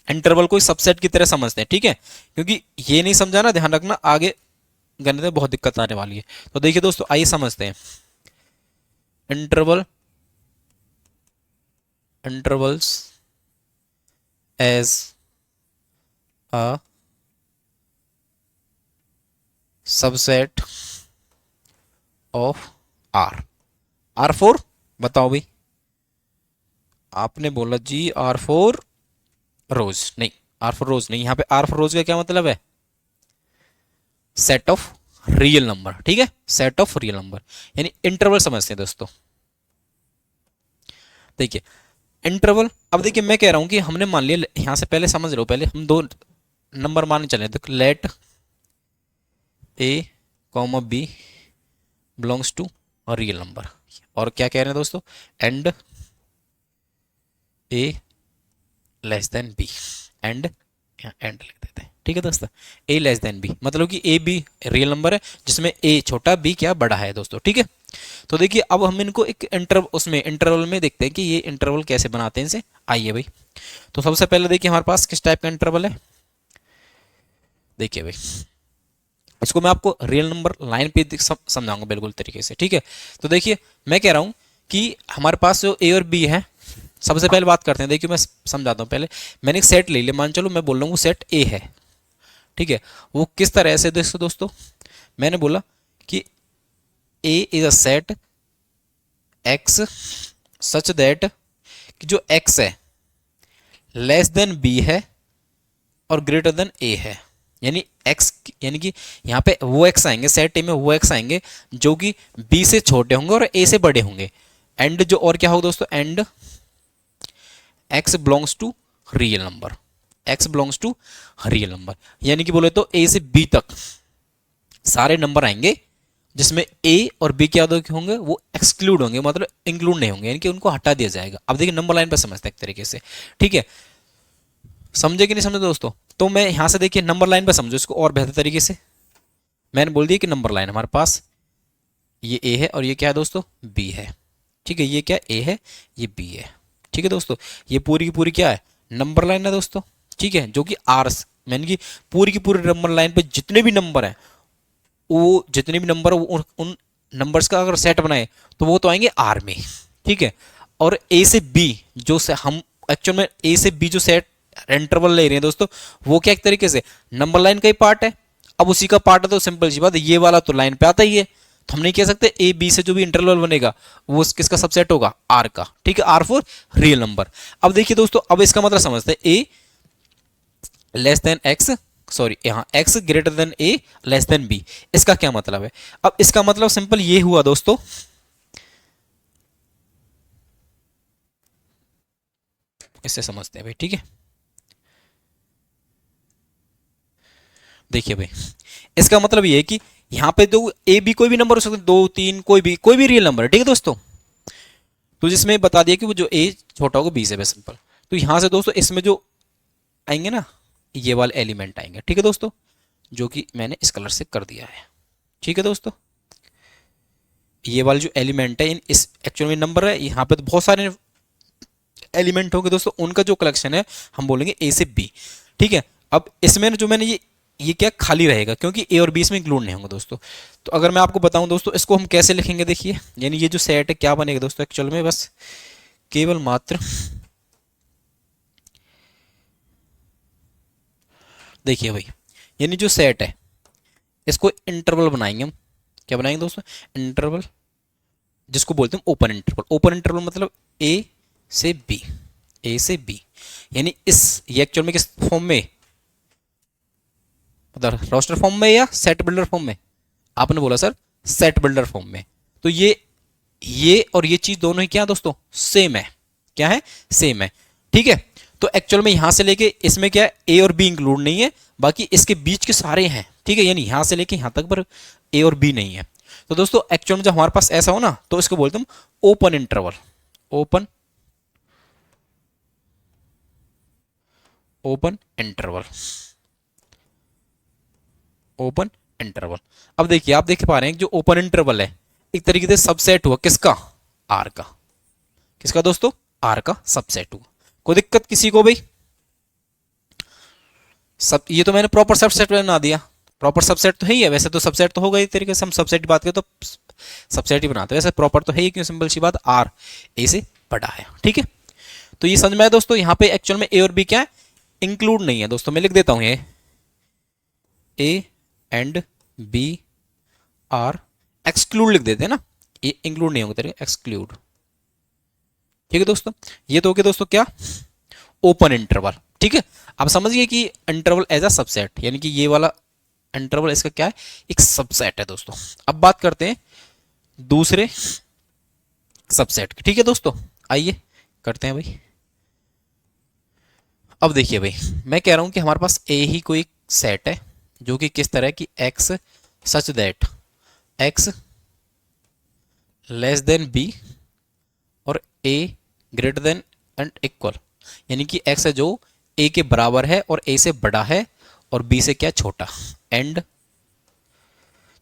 इंटरवल को सबसेट की तरह समझते हैं। ठीक है, क्योंकि ये नहीं समझा ना, ध्यान रखना, आगे गणित में बहुत दिक्कत आने वाली है। तो देखिए दोस्तों, आइए समझते हैं intervals as a subset of R. R for, बताओ भाई, आपने बोला जी आर फोर रोज, नहीं आर फोर रोज नहीं, यहां पे आर फोर रोज का क्या मतलब है, सेट ऑफ रियल नंबर। ठीक है, सेट ऑफ रियल नंबर, यानी इंटरवल समझते हैं दोस्तों। देखिए इंटरवल, अब देखिए मैं कह रहा हूं कि हमने मान लिया, यहां से पहले समझ लो, पहले हम दो नंबर मान चले, तो let A comma B belongs to real number, और क्या कह रहे हैं दोस्तों, and A less than B, and लिख देते हैं। ठीक है दोस्तों, ए लेस देन बी, मतलब कि ए बी रियल नंबर है जिसमें ए छोटा बी क्या बड़ा है दोस्तों। ठीक है, तो देखिए अब हम इनको एक इंटरवल में देखते हैं कि ये इंटरवल कैसे बनाते हैं इनसे। आइए भाई, तो सबसे पहले देखिए हमारे पास किस टाइप का इंटरवल है। देखिए भाई, इसको मैं आपको रियल नंबर लाइन पे समझाऊंगा बिल्कुल तरीके से। ठीक है, तो देखिए मैं कह रहा हूं कि हमारे पास जो ए और बी है, सबसे पहले बात करते हैं। देखिए मैं समझाता हूं, पहले मैंने एक सेट ले लिया, मान चलो मैं बोल रहा हूँ वो सेट ए है। ठीक है, वो किस तरह से दोस्तों, मैंने बोला कि A is a set x such that कि जो एक्स है लेस देन बी है और ग्रेटर देन ए है, यानी एक्स, यानी कि यहाँ पे वो एक्स आएंगे, सेट ए में वो एक्स आएंगे जो कि बी से छोटे होंगे और ए से बड़े होंगे। एंड जो और क्या होगा दोस्तों, and x belongs to real number, x belongs to real number, यानी कि बोले तो ए से बी तक सारे नंबर आएंगे जिसमें ए और बी क्या होंगे, वो एक्सक्लूड होंगे, मतलब इंक्लूड नहीं होंगे, यानी कि उनको हटा दिया जाएगा। अब देखिए नंबर लाइन पर समझते हैं एक तरीके से। ठीक है, समझे कि नहीं समझे दोस्तों, तो मैं यहां से देखिए नंबर लाइन पर समझो इसको और बेहतर तरीके से। मैंने बोल दिया कि नंबर लाइन हमारे पास ये ए है और ये क्या है दोस्तों, बी है। ठीक है, ये क्या ए है, ये बी है। ठीक है दोस्तों, ये पूरी की पूरी क्या है, नंबर लाइन है दोस्तों। ठीक है, जो कि आर, यानी कि पूरी की पूरी नंबर लाइन पे जितने भी नंबर हैं, वो जितने भी नंबर उन नंबर्स का अगर सेट बनाए तो वो तो आएंगे आर में। ठीक है, और ए से बी जो से हम एक्चुअल में ए से बी जो सेट इंटरवल ले रहे हैं दोस्तों, वो क्या एक तरीके से नंबर लाइन का ही पार्ट है। अब उसी का पार्ट है तो सिंपल सी बात है, ये वाला तो लाइन पे आता ही है, तो हम नहीं कह सकते ए बी से जो भी इंटरवल बनेगा वो किसका सबसेट होगा, आर का। ठीक है, आर फॉर रियल नंबर। अब देखिए दोस्तों, अब इसका मतलब समझते हैं, ए लेस देन एक्स सॉरी यहाँ x greater than a less than b। इसका क्या मतलब है? अब इसका मतलब सिंपल ये हुआ दोस्तों, इससे समझते हैं भाई, ठीक है। देखिए भाई, इसका मतलब ये है कि यहाँ पे तो ए बी कोई भी नंबर हो सकता है, 2 3 कोई भी रियल नंबर है, ठीक है दोस्तों। तो जिसमें बता दिया कि वो जो ए छोटा होगा बी से, बस सिंपल। तो यहाँ से दोस्तों इसमें जो आएंगे ना, ये वाले एलिमेंट आएंगे, ठीक है दोस्तों, जो कि मैंने इस कलर से कर दिया है, ठीक है दोस्तों। ये वाले जो एलिमेंट है इन इस एक्चुअल में नंबर है, यहाँ पे तो बहुत सारे एलिमेंट होंगे दोस्तों, उनका जो कलेक्शन है हम बोलेंगे ए से बी, ठीक है। अब इसमें जो मैंने ये क्या खाली रहेगा, क्योंकि ए और बी इसमें इंक्लूड नहीं होंगे दोस्तों। तो अगर मैं आपको बताऊं दोस्तों, इसको हम कैसे लिखेंगे, देखिए, यानी ये जो सेट है क्या बनेगा दोस्तों एक्चुअल में, बस केवल मात्र, देखिए भाई, यानी जो सेट है इसको इंटरवल बनाएंगे हम। क्या बनाएंगे दोस्तों? इंटरवल, जिसको बोलते हैं ओपन इंटरवल। ओपन इंटरवल मतलब ए से बी, ए से बी, यानी ये एक्चुअल में किस फॉर्म में, मतलब रोस्टर फॉर्म में या सेट बिल्डर फॉर्म में? आपने बोला सर सेट बिल्डर फॉर्म में। तो ये और ये चीज दोनों ही क्या दोस्तों, सेम है। क्या है? सेम है, ठीक है। तो एक्चुअल में यहां से लेके इसमें क्या है, ए और बी इंक्लूड नहीं है, बाकी इसके बीच के सारे हैं, ठीक है। यानी यहां से लेके यहां तक पर ए और बी नहीं है। तो दोस्तों एक्चुअल में जब हमारे पास ऐसा हो ना, तो इसको बोलते हम open interval. Open open interval, open interval. अब देखिए, आप देख पा रहे हैं जो ओपन इंटरवल है एक तरीके से सबसेट हुआ किसका, आर का। किसका दोस्तों? आर का सबसेट हुआ। कोई दिक्कत किसी को भाई? सब ये तो मैंने प्रॉपर सबसेट बना दिया। प्रॉपर सबसेट तो है ही है, वैसे तो सबसेट तो होगा, इस तरीके से हम सबसेट की बात करें तो सबसेट ही बनाते हैं, वैसे प्रॉपर तो है ही, क्यों, सिंपल सी बात, आर ए से बड़ा है, ठीक है। तो ये समझ में आया दोस्तों, यहाँ पे एक्चुअल में ए और बी क्या है, इंक्लूड नहीं है दोस्तों। मैं लिख देता हूं ये A and B are exclude, लिख देते हैं ना, ये इंक्लूड नहीं होंगे तेरे, एक्सक्लूड, ठीक है दोस्तों। ये तो हो गया दोस्तों क्या, ओपन इंटरवल, ठीक है। आप समझिए कि इंटरवल एज अ सबसेट, यानी कि ये वाला इंटरवल इसका क्या है, एक सबसेट है दोस्तों। अब बात करते हैं दूसरे सबसेट की, ठीक है दोस्तों। आइए करते हैं भाई। अब देखिए भाई, मैं कह रहा हूं कि हमारे पास ए ही कोई सेट है जो कि किस तरह की, x such that x less than B और A greater than and equal, यानी कि एक्स है जो ए के बराबर है और ए से बड़ा है और बी से क्या, छोटा। एंड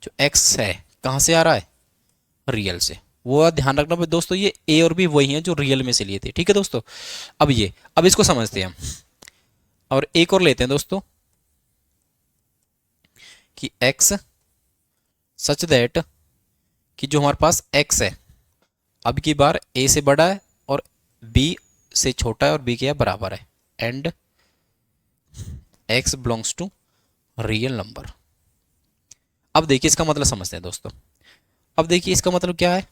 जो एक्स है कहां से आ रहा है, रियल से। वो ध्यान रखना भाई दोस्तों, ये ए और बी वही हैं जो रियल में से लिए थे, ठीक है दोस्तों। अब इसको समझते हैं हम, और एक और लेते हैं दोस्तों कि एक्स सच दैट कि जो हमारे पास एक्स है अब की बार ए से बड़ा है और बी से छोटा है और बी के बराबर है। And x belongs to real number. अब देखिए इसका मतलब समझते हैं दोस्तों। अब देखिए इसका मतलब क्या है,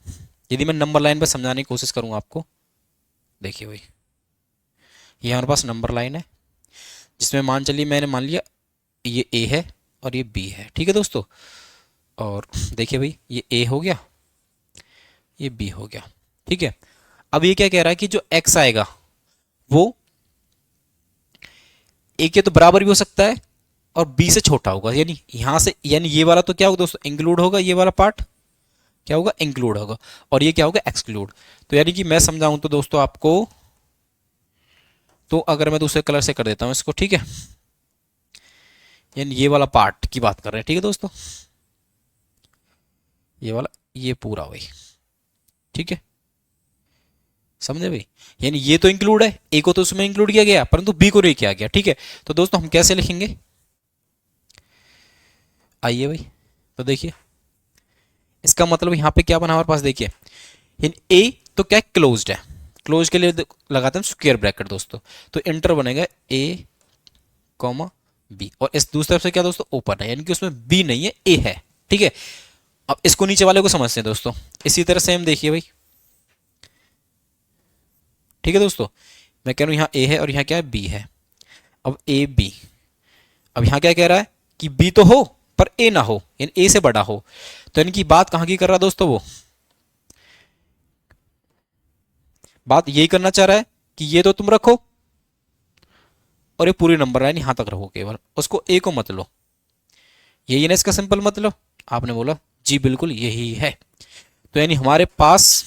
यदि मैं नंबर लाइन पर समझाने की कोशिश करूं आपको, देखिए भाई, ये हमारे पास नंबर लाइन है जिसमें मान चलिए मैंने मान लिया ये ए है और ये बी है, ठीक है दोस्तों। और देखिए भाई, ये ए हो गया, ये बी हो गया, ठीक है। अब ये क्या कह रहा है कि जो एक्स आएगा वो ए के तो बराबर भी हो सकता है और बी से छोटा होगा, यानी यहां से, यानी ये वाला तो क्या होगा दोस्तों, इंक्लूड होगा, ये वाला पार्ट क्या होगा, इंक्लूड होगा, और ये क्या होगा, एक्सक्लूड। तो यानी कि मैं समझाऊं तो दोस्तों आपको, तो अगर मैं दूसरे कलर से कर देता हूं इसको, ठीक है, यानी ये वाला पार्ट की बात कर रहे हैं, ठीक है दोस्तों, ये वाला, ये पूरा भाई, ठीक है, समझे भाई। यानी ये तो इंक्लूड है, ए को तो उसमें इंक्लूड किया गया परंतु बी को नहीं किया गया, ठीक है। तो दोस्तों हम कैसे लिखेंगे, आइए भाई, तो देखिए इसका मतलब यहां पे क्या बना हमारे पास, देखिए ए तो क्या क्लोज्ड है, क्लोज के लिए लगाते हैं स्क्वायर ब्रैकेट दोस्तों। तो इंटर बनेगा ए कॉमा बी, और इस दूसरी तरफ से क्या दोस्तों, ओपन है, यानी कि उसमें बी नहीं है, ए है, ठीक है। अब इसको नीचे वाले को समझते हैं दोस्तों। इसी तरह से हम देखिए भाई, ठीक है दोस्तों, मैं कह रहा हूं यहां ए है और यहां क्या है, बी है। अब ए बी, अब यहाँ क्या कह रहा है कि बी तो हो पर ए ना हो, यानी ए से बड़ा हो। तो इनकी बात कहाँ की कर रहा है दोस्तों, वो बात यही करना चाह रहा है कि ये तो तुम रखो और ये पूरी नंबर लाइन यहां तक रखो, केवल उसको ए को मत लो। यही ना इसका सिंपल मतलब। आपने बोला जी बिल्कुल यही है। तो यानी हमारे पास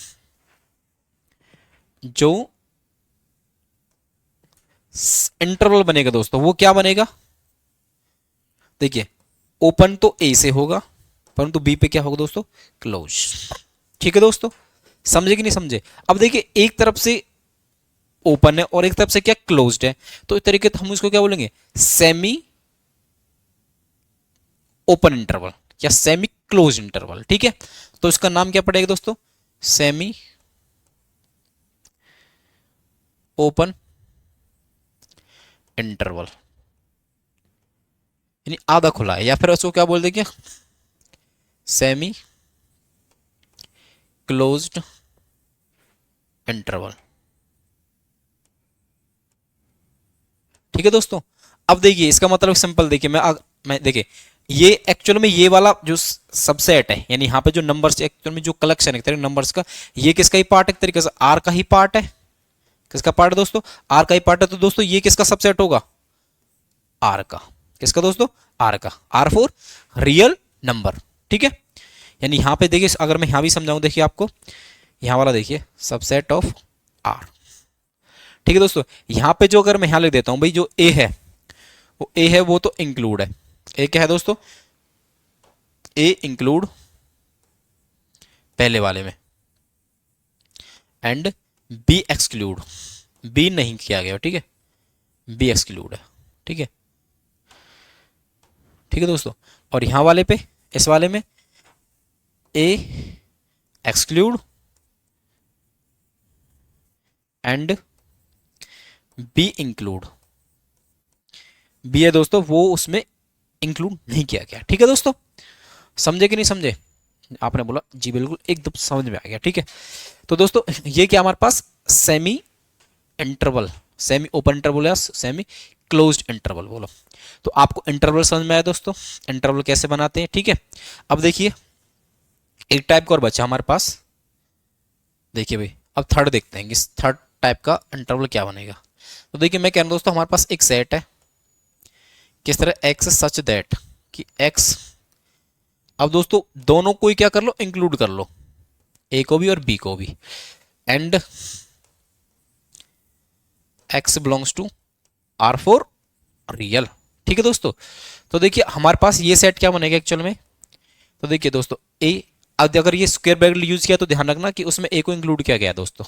जो इंटरवल बनेगा दोस्तों वो क्या बनेगा, देखिए ओपन तो ए से होगा परंतु बी पे क्या होगा दोस्तों, क्लोज। ठीक है दोस्तों, समझे कि नहीं समझे। अब देखिए एक तरफ से ओपन है और एक तरफ से क्या क्लोज्ड है, तो इस तरीके से हम इसको क्या बोलेंगे, सेमी ओपन इंटरवल या सेमी क्लोज इंटरवल। ठीक है, तो इसका नाम क्या पड़ेगा दोस्तों, सेमी ओपन इंटरवल, यानी आधा खुला है, या फिर उसको क्या बोल देंगे, सेमी क्लोज्ड इंटरवल। ठीक है दोस्तों, अब देखिए इसका मतलब सिंपल, देखिए मैं देखिए ये एक्चुअल में ये वाला जो सबसेट है, यानी यहाँ पे जो नंबर्स एक्चुअल में जो कलेक्शन है नंबर्स का, ये किसका ही पार्ट है, एक तरीके से आर का ही पार्ट है। किसका पार्ट है दोस्तों, आर का ही पार्ट है। तो दोस्तों ये किसका सबसेट होगा, आर का। किसका दोस्तों, आर का। R for real number. ठीक है, यानी यहां पे देखिए अगर मैं यहां भी समझाऊं, देखिए आपको यहां वाला देखिए सबसेट ऑफ आर। ठीक है दोस्तों, यहां पे जो अगर मैं यहां लिख देता हूं भाई जो ए है वो ए है, वो तो इंक्लूड है। ए क्या है दोस्तों, ए इंक्लूड पहले वाले में एंड बी एक्सक्लूड, बी नहीं किया गया। ठीक है, बी एक्सक्लूड है। ठीक है, ठीक है दोस्तों, और यहां वाले पे इस वाले में A exclude and B include. B है दोस्तों वो उसमें इंक्लूड नहीं किया गया। ठीक है दोस्तों, समझे कि नहीं समझे। आपने बोला जी बिल्कुल, एकदम समझ में आ गया। ठीक है, तो दोस्तों ये क्या हमारे पास semi interval, semi open interval या सेमी क्लोज्ड इंटरवल बोलो। तो आपको इंटरवल समझ में आया दोस्तों, इंटरवल कैसे बनाते हैं। ठीक है, अब देखिए एक टाइप का और बचा हमारे पास। देखिए भाई अब थर्ड देखते हैं कि थर्ड टाइप का इंटरवल क्या बनेगा। तो देखिए मैं कह रहा हूं दोस्तों हमारे पास एक सेट है, किस तरह एक्स सच दैट कि एक्स, अब दोस्तों दोनों को ही क्या कर लो, इंक्लूड कर लो, ए को भी और बी को भी, and x belongs to R for real. ठीक है दोस्तों, तो देखिए हमारे पास ये सेट क्या बनेगा एक्चुअल में। तो देखिए दोस्तों ए, अब अगर ये स्क्वायर ब्रैकेट यूज किया तो ध्यान रखना कि उसमें ए को इंक्लूड किया गया दोस्तों।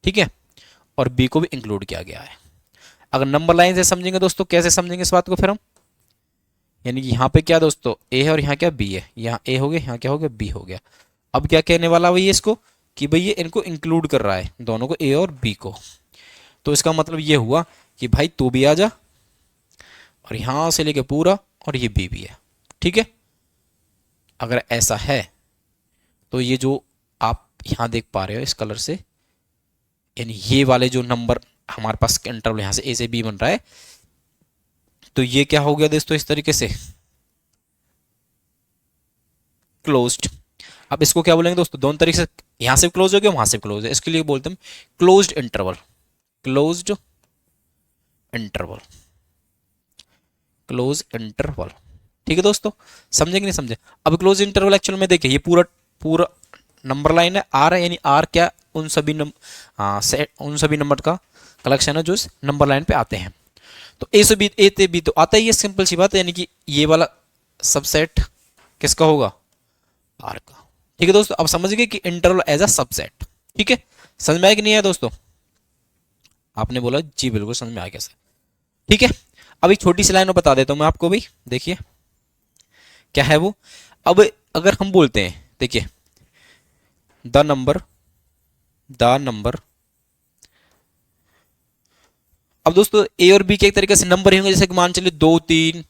ठीक है, और बी को भी इंक्लूड किया गया है। अगर नंबर लाइन से समझेंगे दोस्तों, कैसे समझेंगे इस बात को फिर हम, यानी कि यहाँ पे क्या दोस्तों ए है और यहाँ क्या बी है, यहाँ ए हो गया, यहाँ क्या हो गया, बी हो गया। अब क्या कहने वाला भाई इसको कि भाई ये इनको इंक्लूड कर रहा है दोनों को, ए और बी को। तो इसका मतलब ये हुआ कि भाई तू भी आ जा और यहां से लेके पूरा, और ये बी भी है। ठीक है, अगर ऐसा है तो ये जो आप यहां देख पा रहे हो इस कलर से, यानी ये वाले जो नंबर हमारे पास इंटरवल यहां से ए से बी बन रहा है, तो ये क्या हो गया दोस्तों इस तरीके से क्लोज्ड। अब इसको क्या बोलेंगे दोस्तों, दोनों तरीके से, यहां से क्लोज हो गया वहां से क्लोज है, इसके लिए बोलते हैं closed interval. Closed interval, close interval. ठीक है दोस्तों, समझे कि नहीं समझे। अब क्लोज इंटरवल एक्चुअल में देखिए ये पूरा पूरा नंबर लाइन है, आर है, यानी आर क्या उन सभी उन सभी नंबर का कलेक्शन है जो इस नंबर लाइन पे आते हैं। तो ए से बी, ए से बी तो आता ही है, सिंपल सी बात है, यानी कि ये वाला सबसेट किसका होगा, आर का। ठीक है दोस्तों, अब समझ गए कि इंटरवल एज अ सबसेट। ठीक है, समझ में आया कि नहीं आया दोस्तों। आपने बोला जी बिल्कुल समझ में आ गया सर। ठीक है, अब एक छोटी सी लाइन बता देता हूं मैं आपको भी, देखिए क्या है वो। अब अगर हम बोलते हैं देखिए द नंबर अब दोस्तों ए और बी के एक तरीके से नंबर ही होंगे, जैसे कि मान चलिए 2 3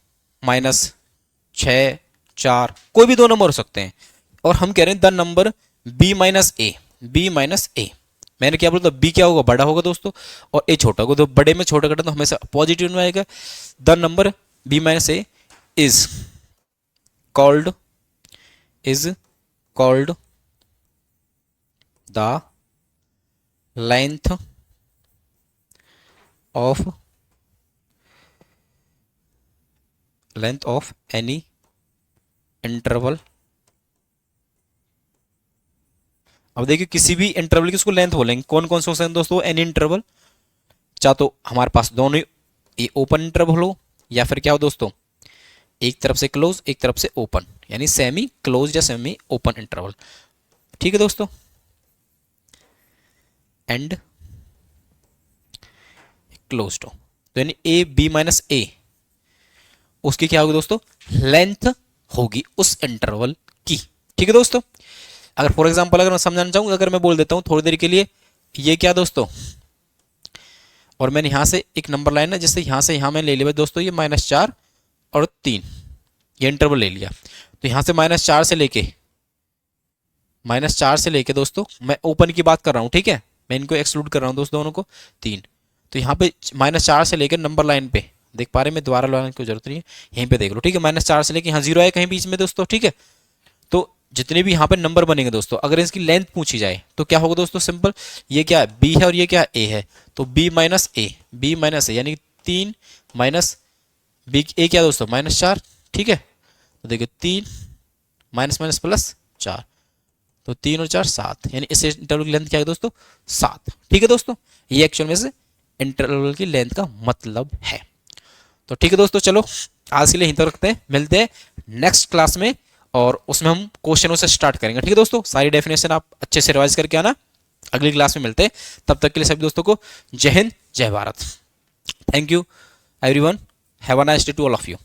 -6 4, कोई भी दो नंबर हो सकते हैं। और हम कह रहे हैं द नंबर b -a, मैंने क्या बोला, बी क्या होगा, बड़ा होगा दोस्तों, और ए छोटा होगा। तो बड़े में छोटा करना तो हमेशा पॉजिटिव में आएगा। The number B minus A is called the length of any interval. अब देखिए किसी भी इंटरवल की उसको लेंथ बोलेंगे, कौन कौन से हो सकते हैं दोस्तों, एनी इंटरवल, चाहे तो हमारे पास दोनों ये ओपन इंटरवल हो या फिर क्या हो दोस्तों, एक तरफ से क्लोज एक तरफ से ओपन, यानी सेमी क्लोज या सेमी ओपन इंटरवल। ठीक है दोस्तों, एंड क्लोज्ड हो तो यानी ए बी माइनस ए, उसकी क्या होगी दोस्तों, लेंथ होगी उस इंटरवल की। ठीक है दोस्तों, अगर फॉर एग्जांपल अगर मैं समझाना चाहूँ, अगर मैं बोल देता हूँ थोड़ी देर के लिए ये क्या दोस्तों, और मैंने यहां से एक नंबर लाइन है, जिससे यहां से यहां मैंने ले लिया दोस्तों ये -4 और 3, ये इंटरवल ले लिया। तो यहां से -4 से लेके दोस्तों मैं ओपन की बात कर रहा हूं, ठीक है, मैं इनको एक्सक्लूड कर रहा हूं दोस्तों दोनों को, 3। तो यहाँ पे -4 से लेकर नंबर लाइन पे देख पा रहे, मैं दोबारा लाने की जरूरत नहीं है, यहीं पे देख लो, ठीक है, -4 से लेके यहाँ 0 है कहीं बीच में दोस्तों। ठीक है, तो जितने भी यहाँ पे नंबर बनेंगे दोस्तों, अगर इसकी लेंथ पूछी जाए तो क्या होगा दोस्तों, सिंपल, ये क्या है बी है और ये क्या है ए है, तो बी माइनस ए यानी 3 माइनस बी ए क्या दोस्तों -4। ठीक है, तो देखिए 3 माइनस माइनस प्लस 4, तो 3 और 4 7, यानी इस इंटरवल की लेंथ क्या है दोस्तों 7। ठीक है दोस्तों, ये एक्चुअल में से इंटरवल की लेंथ का मतलब है। तो ठीक है दोस्तों, चलो आज के लिए यहीं तक रखते हैं, मिलते हैं नेक्स्ट क्लास में और उसमें हम क्वेश्चनों से स्टार्ट करेंगे। ठीक है दोस्तों, सारी डेफिनेशन आप अच्छे से रिवाइज करके आना, अगली क्लास में मिलते हैं, तब तक के लिए सभी दोस्तों को जय हिंद जय Bharat. Thank you everyone, have a nice day to all of you.